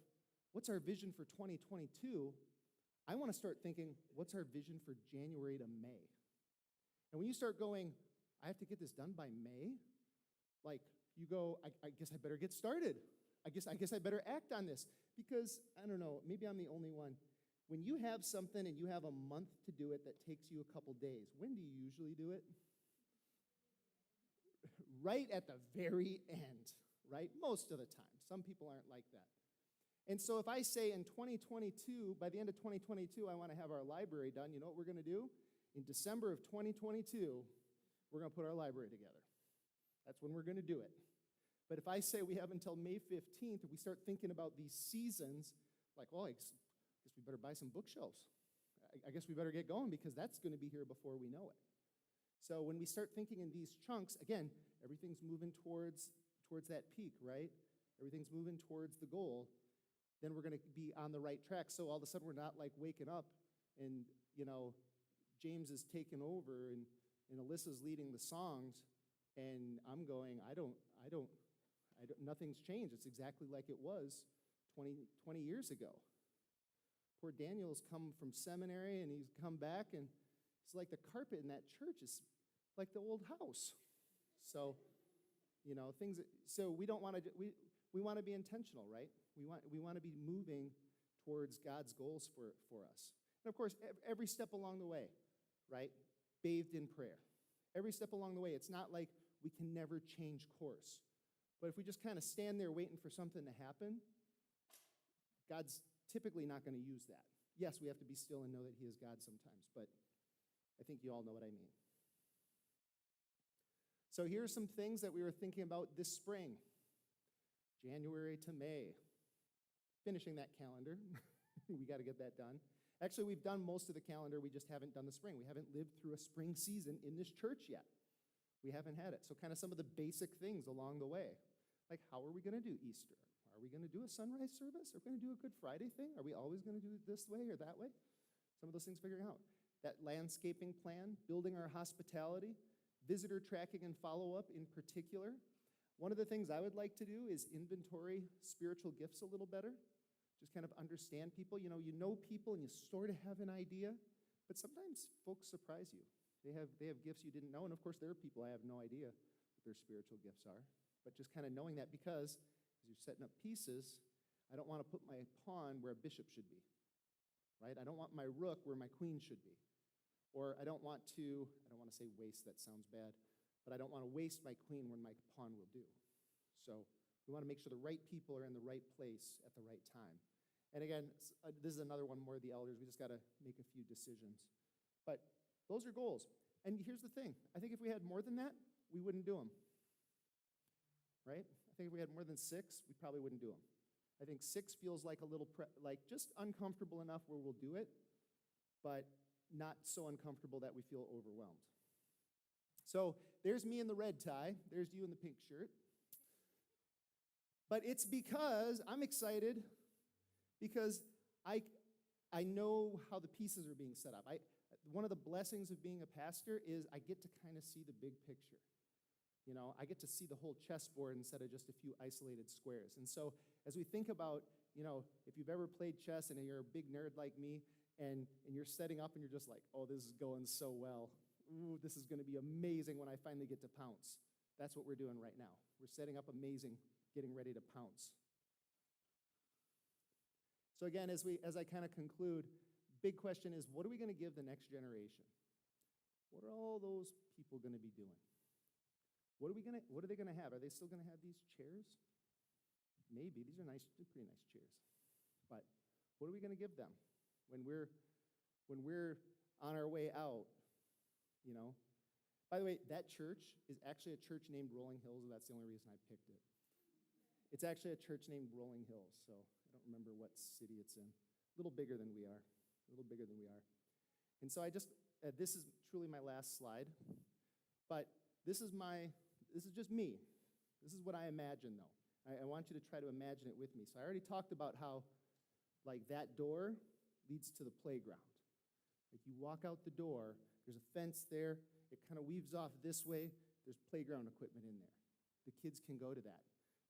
[SPEAKER 1] what's our vision for 2022, I want to start thinking, what's our vision for January to May? And when you start going, I have to get this done by May, like you go, I guess I better get started. I guess I better act on this. Because, I don't know, maybe I'm the only one. When you have something and you have a month to do it that takes you a couple days, when do you usually do it? Right at the very end, right? Most of the time. Some people aren't like that. And so if I say in 2022, by the end of 2022, I want to have our library done, you know what we're going to do? In December of 2022, we're going to put our library together. That's when we're going to do it. But if I say we have until May 15th, if we start thinking about these seasons, like, well, I guess we better buy some bookshelves. I guess we better get going because that's going to be here before we know it. So when we start thinking in these chunks, again, everything's moving towards that peak, right? Everything's moving towards the goal. Then we're going to be on the right track. So all of a sudden we're not like waking up and, you know, James is taking over and Alyssa's leading the songs and I'm going, nothing's changed. It's exactly like it was 20 years ago. Poor Daniel's come from seminary and he's come back and it's like the carpet in that church is like the old house. So, you know, so we don't want to, we want to be intentional, right? We want to be moving towards God's goals for us. And of course, every step along the way, right? Bathed in prayer. Every step along the way. It's not like we can never change course. But if we just kind of stand there waiting for something to happen, God's typically not going to use that. Yes, we have to be still and know that he is God sometimes, but I think you all know what I mean. So here are some things that we were thinking about this spring. January to May. Finishing that calendar. We got to get that done. Actually, we've done most of the calendar. We just haven't done the spring. We haven't lived through a spring season in this church yet. We haven't had it. So kind of some of the basic things along the way. Like, how are we going to do Easter? Are we going to do a sunrise service? Are we going to do a Good Friday thing? Are we always going to do it this way or that way? Some of those things figuring out. That landscaping plan, building our hospitality, visitor tracking and follow-up in particular. One of the things I would like to do is inventory spiritual gifts a little better, just kind of understand people. You know people and you sort of have an idea, but sometimes folks surprise you. They have gifts you didn't know, and of course there are people I have no idea what their spiritual gifts are. But just kind of knowing that, because as you're setting up pieces, I don't want to put my pawn where a bishop should be, right? I don't want my rook where my queen should be. Or I don't want to say waste, that sounds bad, but I don't want to waste my queen when my pawn will do. So we want to make sure the right people are in the right place at the right time. And again, this is another one more of the elders. We just got to make a few decisions. But those are goals. And here's the thing. I think if we had more than that, we wouldn't do them. Right? I think if we had more than 6, we probably wouldn't do them. I think 6 feels like a little, just uncomfortable enough where we'll do it, but not so uncomfortable that we feel overwhelmed. So there's me in the red tie. There's you in the pink shirt. But it's because I'm excited, because I know how the pieces are being set up. One of the blessings of being a pastor is I get to kind of see the big picture. I get to see the whole chessboard instead of just a few isolated squares. And so as we think about, if you've ever played chess and you're a big nerd like me, and you're setting up and you're just like, oh, this is going so well. Ooh, this is going to be amazing when I finally get to pounce. That's what we're doing right now. We're setting up amazing, getting ready to pounce. So again, as I kind of conclude, big question is, what are we going to give the next generation? What are all those people going to be doing? What are they going to have? Are they still going to have these chairs? Maybe. These are nice, pretty nice chairs. But what are we going to give them when we're on our way out? By the way, that church is actually a church named Rolling Hills, and that's the only reason I picked it. It's actually a church named Rolling Hills, so I don't remember what city it's in. A little bigger than we are. And so this is truly my last slide, but this is just me. This is what I imagine, though. I want you to try to imagine it with me. So I already talked about how, that door leads to the playground. If you walk out the door, there's a fence there. It kind of weaves off this way. There's playground equipment in there. The kids can go to that.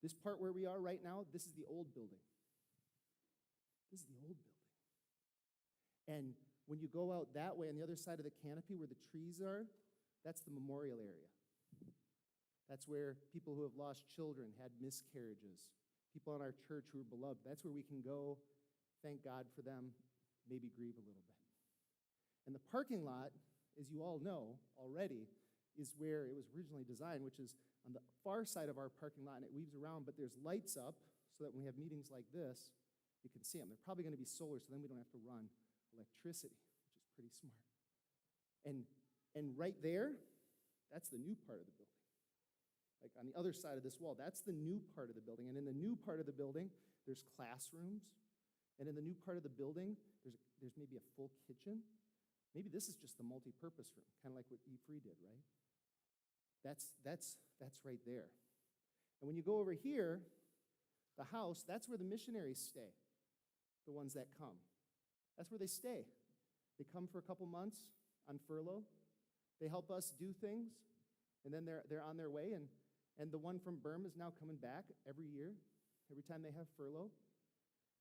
[SPEAKER 1] This part where we are right now, this is the old building. And when you go out that way, on the other side of the canopy where the trees are, that's the memorial area. That's where people who have lost children, had miscarriages, people in our church who are beloved, that's where we can go, thank God for them, maybe grieve a little bit. And the parking lot, as you all know already, is where it was originally designed, which is on the far side of our parking lot, and it weaves around, but there's lights up so that when we have meetings like this, you can see them. They're probably going to be solar, so then we don't have to run electricity, which is pretty smart. And right there, that's the new part of the building. On the other side of this wall, that's the new part of the building. And in the new part of the building, there's classrooms. And in the new part of the building, there's maybe a full kitchen. Maybe this is just the multi-purpose room, kind of like what E3 did, right? That's right there. And when you go over here, the house, that's where the missionaries stay, the ones that come. That's where they stay. They come for a couple months on furlough. They help us do things, and then they're on their way. And the one from Burma is now coming back every year, every time they have furlough.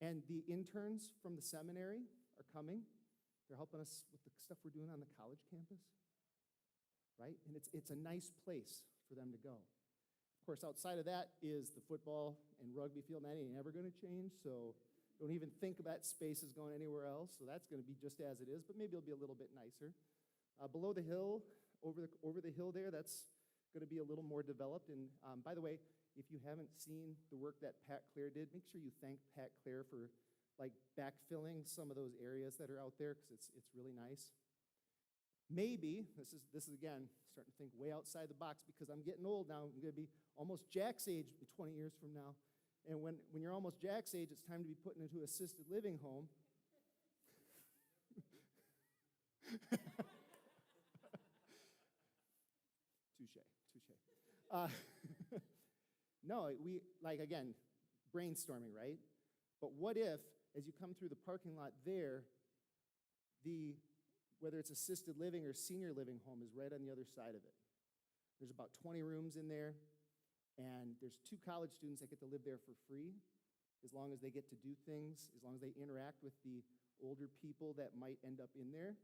[SPEAKER 1] And the interns from the seminary are coming. They're helping us with the stuff we're doing on the college campus, right? And it's a nice place for them to go. Of course, outside of that is the football and rugby field, and that ain't ever going to change, so don't even think that space is going anywhere else. So that's going to be just as it is, but maybe it'll be a little bit nicer. Below the hill, over the hill there, that's going to be a little more developed. And by the way, if you haven't seen the work that Pat Clare did, make sure you thank Pat Clare for backfilling some of those areas that are out there, because it's really nice. Maybe, this is again, starting to think way outside the box, because I'm getting old now. I'm going to be almost Jack's age 20 years from now. And when you're almost Jack's age, it's time to be put into an assisted living home. Touche. No, again, brainstorming, right? But what if, as you come through the parking lot there, whether it's assisted living or senior living home is right on the other side of it. There's about 20 rooms in there, and there's 2 college students that get to live there for free, as long as they get to do things, as long as they interact with the older people that might end up in there.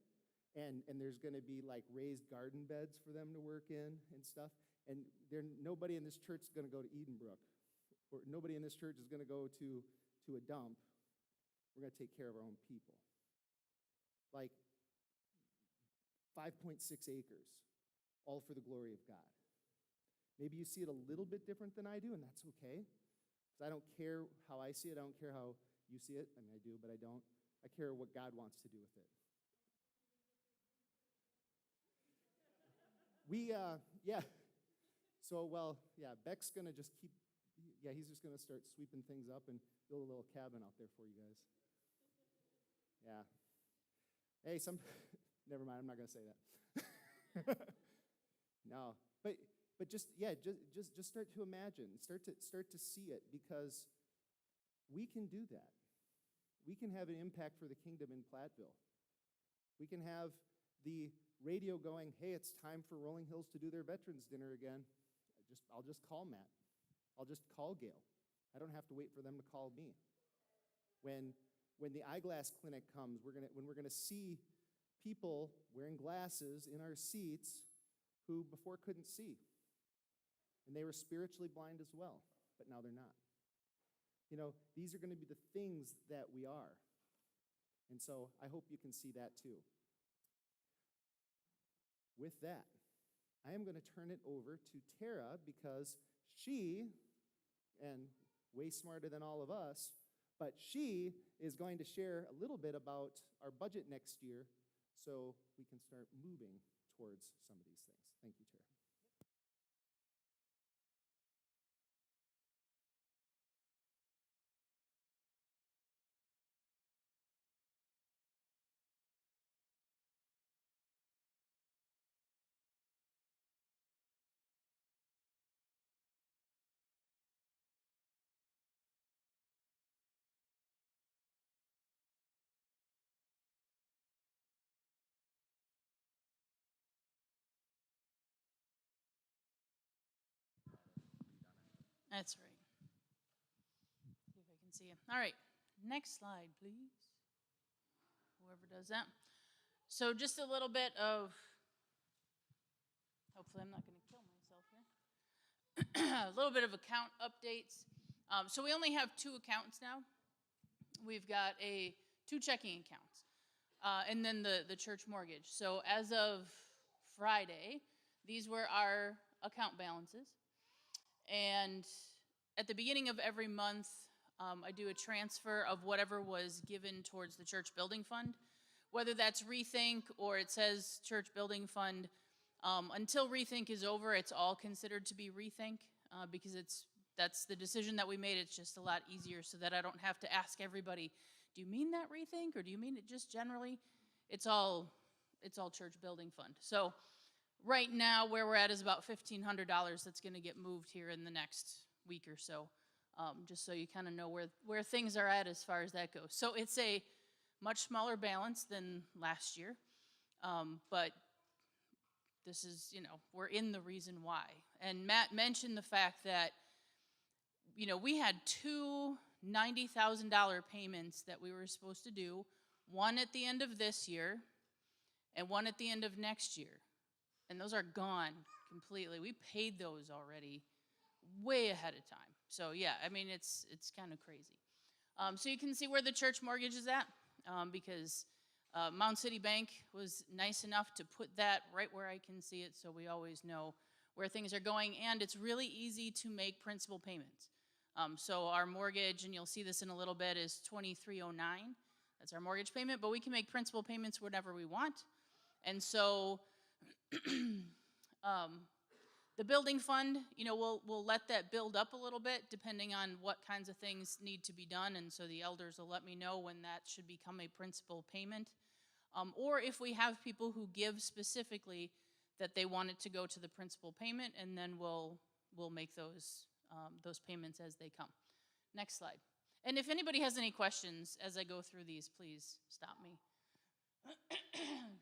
[SPEAKER 1] And there's going to be like raised garden beds for them to work in and stuff. And nobody in this church is going to go to Edenbrook, or nobody in this church is going to go to a dump. We're going to take care of our own people. Like 5.6 acres, all for the glory of God. Maybe you see it a little bit different than I do, and that's okay. Because I don't care how I see it. I don't care how you see it. I mean, I do, but I don't. I care what God wants to do with it. Beck's going to just he's just going to start sweeping things up and build a little cabin out there for you guys. Yeah. Hey, never mind, I'm not going to say that. No, but just start to imagine, start to see it, because we can do that. We can have an impact for the kingdom in Platteville. We can have the radio going, hey, it's time for Rolling Hills to do their veterans dinner again. I'll just call Matt. I'll just call Gail. I don't have to wait for them to call me. When the eyeglass clinic comes, when we're gonna see people wearing glasses in our seats who before couldn't see, and they were spiritually blind as well, but now they're not. You know, these are going to be the things that we are. And so I hope you can see that too. With that, I am going to turn it over to Tara, because she, and way smarter than all of us, but she is going to share a little bit about our budget next year so we can start moving towards some of these things. Thank you, Tara.
[SPEAKER 2] That's right. See if I can see you. All right, next slide, please. Whoever does that. So just a little bit of, hopefully I'm not going to kill myself here. A little bit of account updates. So we only have 2 accounts now. We've got 2 checking accounts, and then the church mortgage. So as of Friday, these were our account balances. And at the beginning of every month, I do a transfer of whatever was given towards the church building fund, whether that's Rethink or it says church building fund. Until Rethink is over, it's all considered to be Rethink, because that's the decision that we made. It's just a lot easier so that I don't have to ask everybody, do you mean that Rethink or do you mean it just generally? It's all church building fund. So right now, where we're at is about $1,500 that's going to get moved here in the next week or so, just so you kind of know where things are at as far as that goes. So it's a much smaller balance than last year, but this is, we're in the reason why. And Matt mentioned the fact that, we had 2 $90,000 payments that we were supposed to do, one at the end of this year and one at the end of next year. And those are gone completely. We paid those already way ahead of time. So yeah, I mean, it's kind of crazy. So you can see where the church mortgage is at, because Mount City Bank was nice enough to put that right where I can see it, so we always know where things are going. And it's really easy to make principal payments. So our mortgage, and you'll see this in a little bit, is $2,309. That's our mortgage payment, but we can make principal payments whenever we want. And so the building fund, we'll let that build up a little bit depending on what kinds of things need to be done, and so the elders will let me know when that should become a principal payment. Or if we have people who give specifically that they want it to go to the principal payment, and then we'll make those payments as they come. Next slide. And if anybody has any questions as I go through these, please stop me.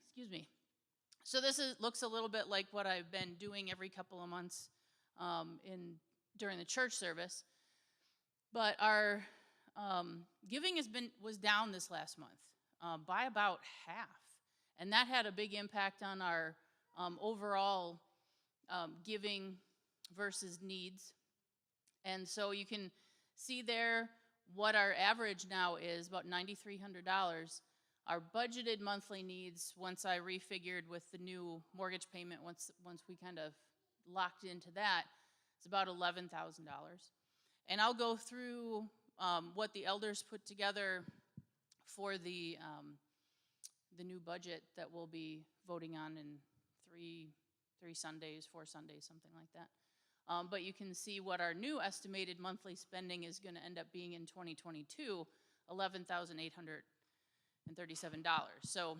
[SPEAKER 2] Excuse me. So this looks a little bit like what I've been doing every couple of months during the church service. But our giving was down this last month by about half, and that had a big impact on our overall giving versus needs. And so you can see there what our average now is, about $9,300. Our budgeted monthly needs, once I refigured with the new mortgage payment, once we kind of locked into that, it's about $11,000. And I'll go through what the elders put together for the new budget that we'll be voting on in 4 Sundays, something like that. But you can see what our new estimated monthly spending is going to end up being in 2022, $11,837. So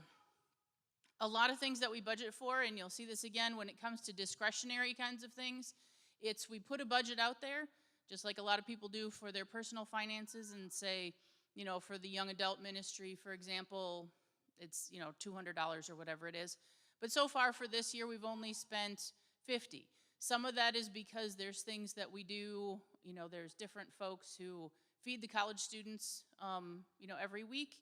[SPEAKER 2] a lot of things that we budget for, and you'll see this again when it comes to discretionary kinds of things. We put a budget out there, just like a lot of people do for their personal finances, and say, for the young adult ministry, for example, it's, $200 or whatever it is. But so far for this year, we've only spent $50. Some of that is because there's things that we do, there's different folks who feed the college students, every week.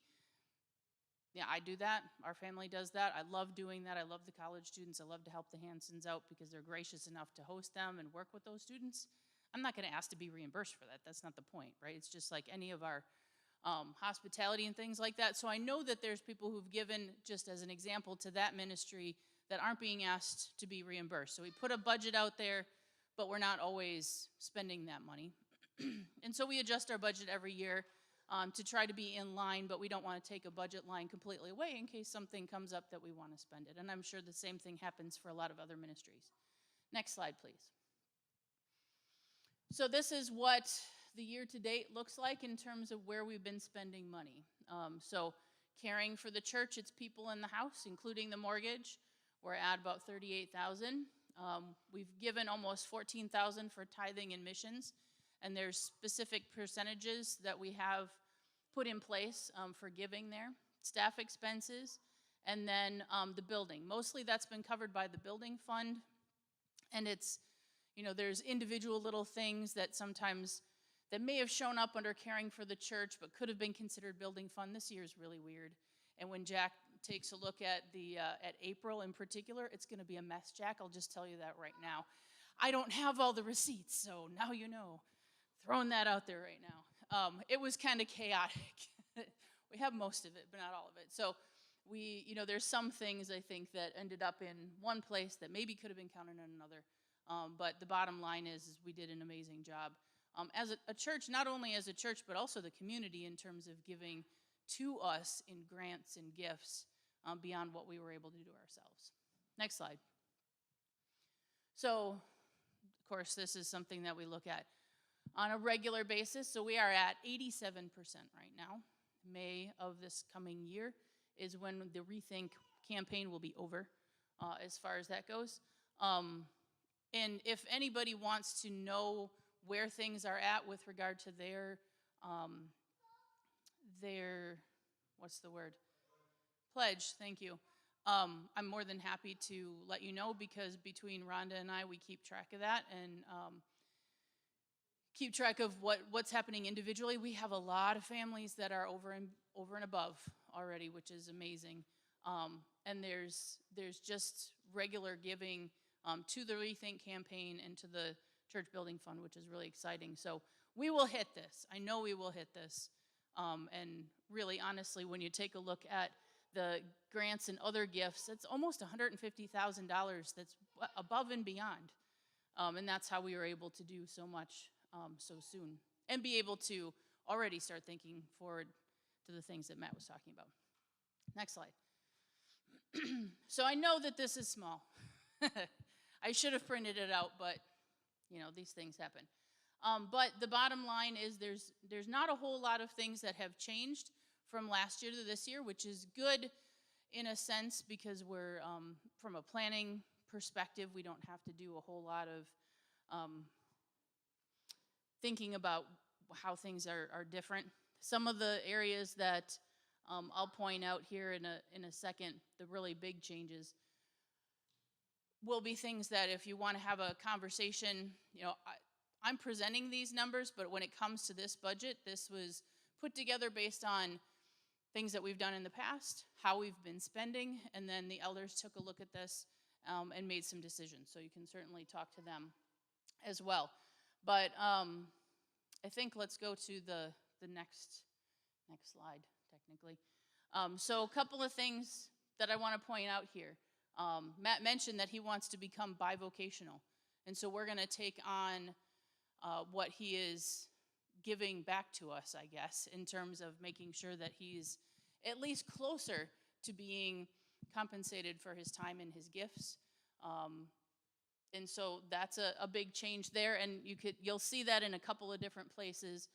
[SPEAKER 2] Yeah, I do that. Our family does that. I love doing that. I love the college students. I love to help the Hansons out because they're gracious enough to host them and work with those students. I'm not going to ask to be reimbursed for that. That's not the point, right? It's just like any of our hospitality and things like that. So I know that there's people who've given, just as an example, to that ministry that aren't being asked to be reimbursed. So we put a budget out there, but we're not always spending that money. And so we adjust our budget every year to try to be in line, but we don't want to take a budget line completely away in case something comes up that we want to spend it. And I'm sure the same thing happens for a lot of other ministries. Next slide, please. So this is what the year to date looks like in terms of where we've been spending money. So caring for the church, it's people in the house, including the mortgage. We're at about $38,000. We've given almost $14,000 for tithing and missions, and there's specific percentages that we have put in place for giving there. Staff expenses, and then the building. Mostly that's been covered by the building fund, and it's, there's individual little things that sometimes that may have shown up under caring for the church but could have been considered building fund. This year is really weird. And when Jack takes a look at at April in particular, it's going to be a mess, Jack. I'll just tell you that right now. I don't have all the receipts, so now you know. Throwing that out there right now. It was kind of chaotic. We have most of it, but not all of it. So there's some things I think that ended up in one place that maybe could have been counted in another. But the bottom line is we did an amazing job as a church, not only as a church, but also the community in terms of giving to us in grants and gifts beyond what we were able to do ourselves. Next slide. So, of course, this is something that we look at on a regular basis. So we are at 87% right now. May of this coming year is when the Rethink campaign will be over as far as that goes. And if anybody wants to know where things are at with regard to their what's the word? Pledge, thank you. I'm more than happy to let you know, because between Rhonda and I, we keep track of that and keep track of what's happening individually. We have a lot of families that are over and above already, which is amazing. And there's just regular giving to the Rethink campaign and to the church building fund, which is really exciting. So we will hit this. I know we will hit this. And really, honestly, when you take a look at the grants and other gifts, it's almost $150,000 that's above and beyond. And that's how we were able to do so much so soon and be able to already start thinking forward to the things that Matt was talking about. Next slide. So I know that this is small. I should have printed it out, but these things happen. But the bottom line is there's not a whole lot of things that have changed from last year to this year, which is good in a sense, because we're, from a planning perspective, we don't have to do a whole lot of thinking about how things are different. Some of the areas that I'll point out here in a second, the really big changes. will be things that if you want to have a conversation, I'm presenting these numbers, but when it comes to this budget, this was put together based on things that we've done in the past, how we've been spending, and then the elders took a look at this and made some decisions. So you can certainly talk to them as well. But I think let's go to the next slide, technically. So a couple of things that I want to point out here. Matt mentioned that he wants to become bivocational. And so we're going to take on what he is giving back to us, I guess, in terms of making sure that he's at least closer to being compensated for his time and his gifts. And so that's a big change there, and you'll see that in a couple of different places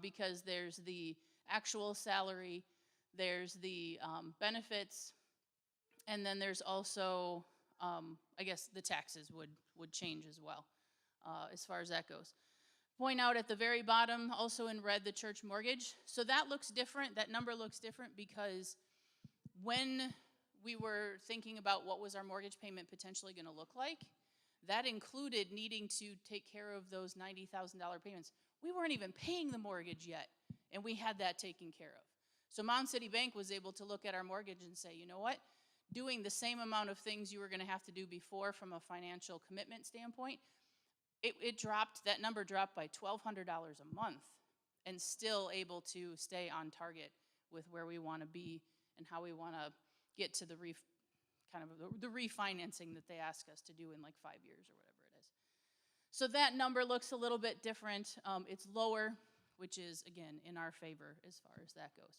[SPEAKER 2] because there's the actual salary, there's the benefits, and then there's also, I guess, the taxes would change as well as far as that goes. Point out at the very bottom, also in red, the church mortgage. So that looks different. That number looks different because when we were thinking about what was our mortgage payment potentially going to look like, that included needing to take care of those $90,000 payments. We weren't even paying the mortgage yet, and we had that taken care of. So Mound City Bank was able to look at our mortgage and say, you know what? Doing the same amount of things you were going to have to do before from a financial commitment standpoint, that number dropped by $1,200 a month, and still able to stay on target with where we want to be and how we want to get to the refinancing that they ask us to do in like 5 years or whatever it is. So that number looks a little bit different. It's lower, which is, again, in our favor as far as that goes.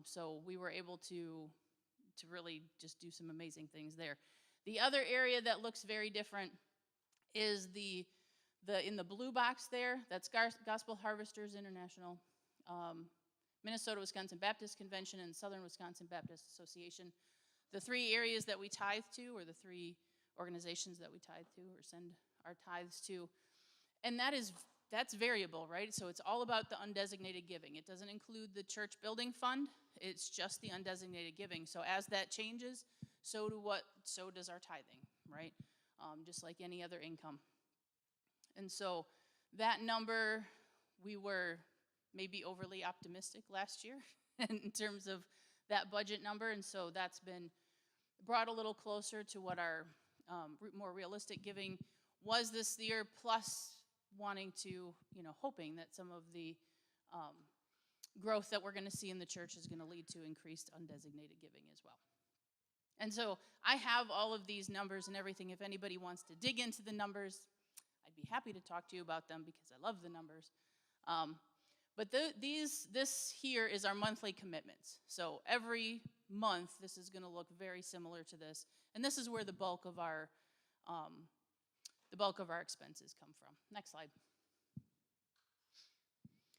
[SPEAKER 2] So we were able to really just do some amazing things there. The other area that looks very different is in the blue box there, that's Gospel Harvesters International, Minnesota, Wisconsin Baptist Convention, and Southern Wisconsin Baptist Association. The three areas that we tithe to, or the three organizations that we tithe to or send our tithes to. And that's variable, right? So it's all about the undesignated giving. It doesn't include the church building fund. It's just the undesignated giving. So as that changes, so does our tithing, right? Just like any other income. And so that number, we were maybe overly optimistic last year in terms of that budget number. And so that's been brought a little closer to what our more realistic giving was this year, plus wanting to, hoping that some of the growth that we're going to see in the church is going to lead to increased undesignated giving as well. And so I have all of these numbers and everything. If anybody wants to dig into the numbers, I'd be happy to talk to you about them because I love the numbers. But this here is our monthly commitments. So every month, this is going to look very similar to this. And this is where the bulk of our expenses come from. Next slide.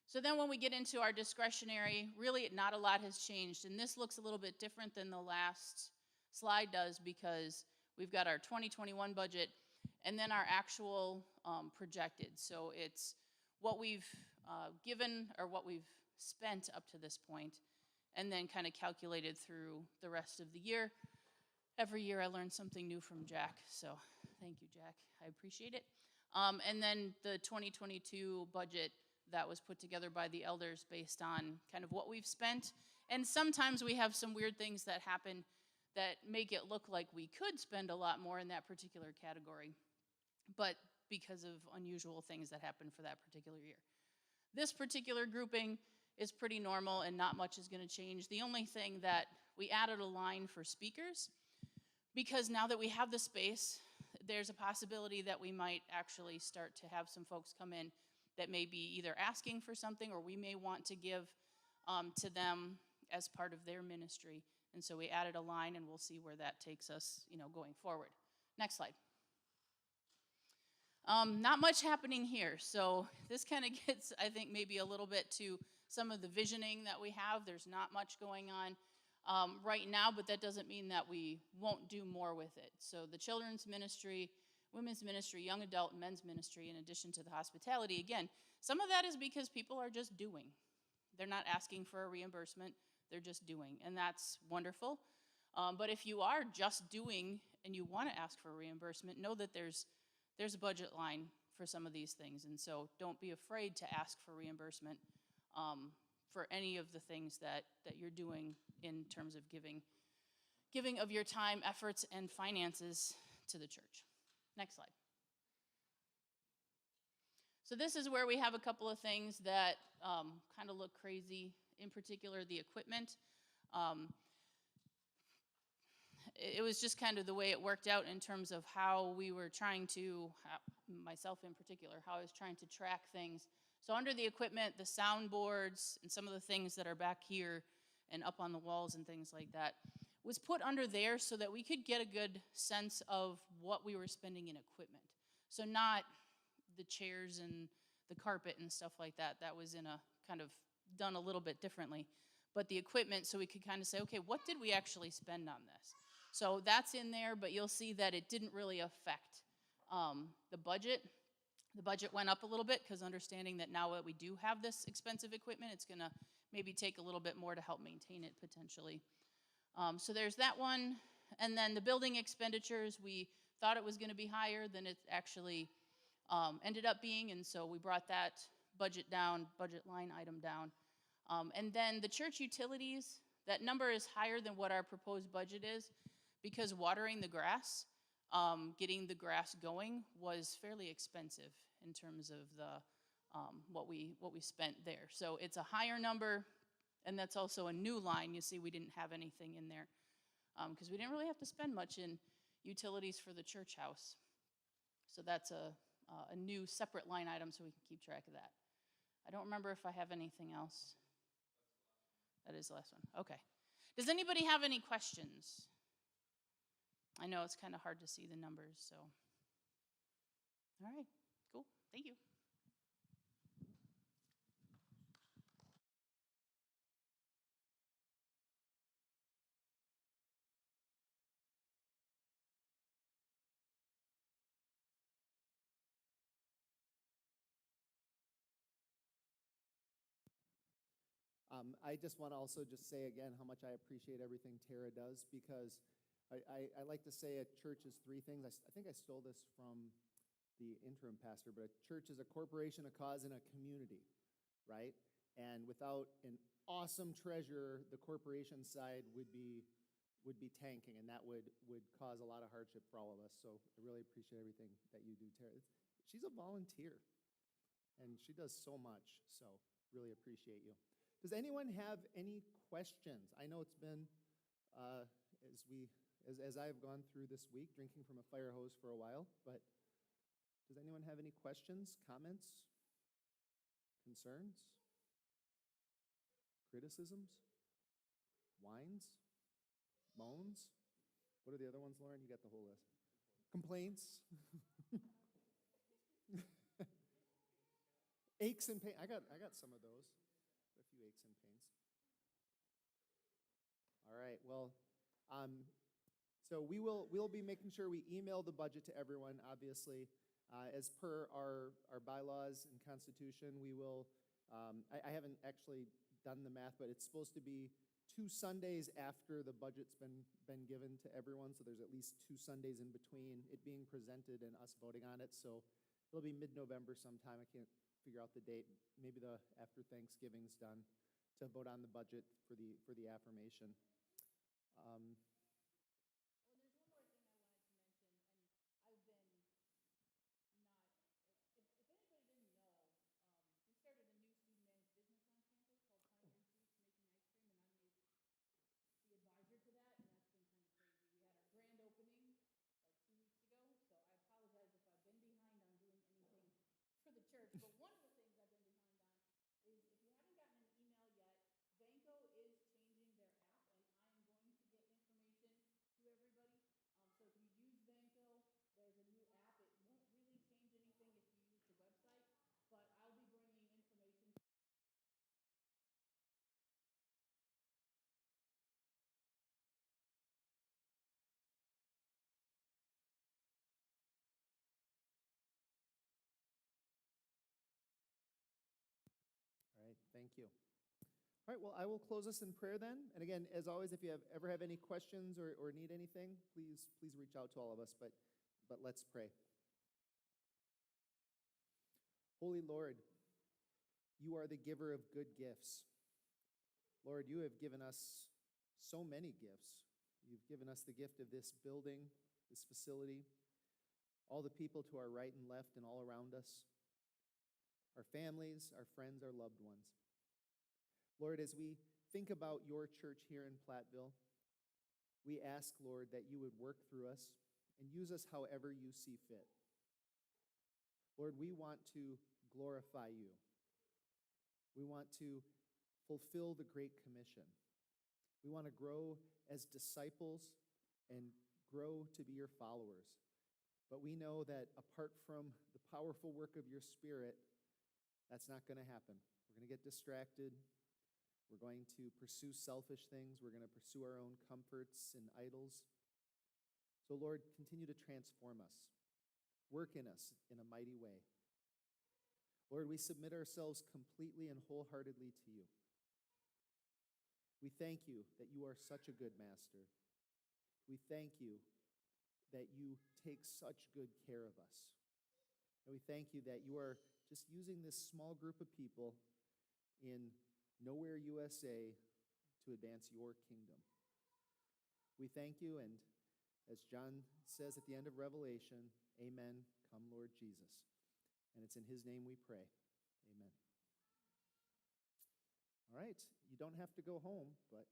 [SPEAKER 2] So then when we get into our discretionary, really not a lot has changed. And this looks a little bit different than the last slide does because we've got our 2021 budget and then our actual projected. So it's what we've given or what we've spent up to this point, and then kind of calculated through the rest of the year. Every year I learn something new from Jack, so thank you, Jack. I appreciate it. And then the 2022 budget that was put together by the elders based on kind of what we've spent. And sometimes we have some weird things that happen that make it look like we could spend a lot more in that particular category, but because of unusual things that happen for that particular year. This particular grouping is pretty normal and not much is going to change. The only thing that we added a line for speakers, because now that we have the space, there's a possibility that we might actually start to have some folks come in that may be either asking for something or we may want to give to them as part of their ministry. And so we added a line, and we'll see where that takes us, going forward. Next slide. Not much happening here. So this kind of gets, I think, maybe a little bit to some of the visioning that we have. There's not much going on right now, but that doesn't mean that we won't do more with it. So the children's ministry, women's ministry, young adult, men's ministry, in addition to the hospitality, again, some of that is because people are just doing. They're not asking for a reimbursement. They're just doing, and that's wonderful. But if you are just doing and you want to ask for reimbursement, know that there's a budget line for some of these things. And so don't be afraid to ask for reimbursement for any of the things that you're doing in terms of giving of your time, efforts, and finances to the church. Next slide. So this is where we have a couple of things that kind of look crazy, in particular the equipment. It was just kind of the way it worked out in terms of how we were trying to, myself in particular, how I was trying to track things. So under the equipment, the soundboards and some of the things that are back here and up on the walls and things like that was put under there so that we could get a good sense of what we were spending in equipment. So not the chairs and the carpet and stuff like that. That was in a kind of done a little bit differently. But the equipment, so we could kind of say, okay, what did we actually spend on this? So that's in there, but you'll see that it didn't really affect the budget. The budget went up a little bit because understanding that now that we do have this expensive equipment, it's gonna maybe take a little bit more to help maintain it potentially. So there's that one. And then the building expenditures, we thought it was gonna be higher than it actually ended up being, and so we brought that budget line item down. And then the church utilities, that number is higher than what our proposed budget is because watering the grass, getting the grass going was fairly expensive in terms of the what we spent there. So it's a higher number, and that's also a new line. You see we didn't have anything in there because we didn't really have to spend much in utilities for the church house. So that's a new separate line item so we can keep track of that. I don't remember if I have anything else. That is the last one. Okay. Does anybody have any questions? I know it's kind of hard to see the numbers, so. All right, cool. Thank you.
[SPEAKER 1] I just want to also just say again how much I appreciate everything Tara does, because I like to say a church is three things. I think I stole this from the interim pastor, but a church is a corporation, a cause, and a community, right? And without an awesome treasurer, the corporation side would be tanking, and that would cause a lot of hardship for all of us. So I really appreciate everything that you do, Tara. She's a volunteer, and she does so much, so really appreciate you. Does anyone have any questions? I know it's been, as I've gone through this week, drinking from a fire hose for a while, but does anyone have any questions, comments, concerns, criticisms, whines, moans? What are the other ones, Lauren? You got the whole list. Complaints. Aches and pains. I got some of those. A few aches and pains. All right. Well, so we'll be making sure we email the budget to everyone. Obviously, as per our bylaws and constitution, we will. I haven't actually done the math, but it's supposed to be 2 Sundays after the budget's been given to everyone. So there's at least 2 Sundays in between it being presented and us voting on it. So it'll be mid-November sometime. I can't figure out the date. Maybe after Thanksgiving's done, to vote on the budget for the affirmation.
[SPEAKER 2] Church, but one of the things I've been behind on is if you haven't gotten an email yet, Vanco is changing their app, and I am going to get information to everybody. So if you use Vanco, there's a new app. It won't really change anything if you use the website, but I'll be bringing information.
[SPEAKER 1] All right, thank you. All right, well, I will close us in prayer then. And again, as always, if you ever have any questions or need anything, please reach out to all of us. But let's pray. Holy Lord, you are the giver of good gifts. Lord, you have given us so many gifts. You've given us the gift of this building, this facility, all the people to our right and left and all around us, our families, our friends, our loved ones. Lord, as we think about your church here in Platteville, we ask, Lord, that you would work through us and use us however you see fit. Lord, we want to glorify you. We want to fulfill the Great Commission. We want to grow as disciples and grow to be your followers. But we know that apart from the powerful work of your Spirit, that's not going to happen. We're going to get distracted. We're going to pursue selfish things. We're going to pursue our own comforts and idols. So, Lord, continue to transform us. Work in us in a mighty way. Lord, we submit ourselves completely and wholeheartedly to you. We thank you that you are such a good master. We thank you that you take such good care of us. And we thank you that you are just using this small group of people in Nowhere, USA, to advance your kingdom. We thank you, and as John says at the end of Revelation, amen, come Lord Jesus. And it's in his name we pray. Amen. All right, you don't have to go home, but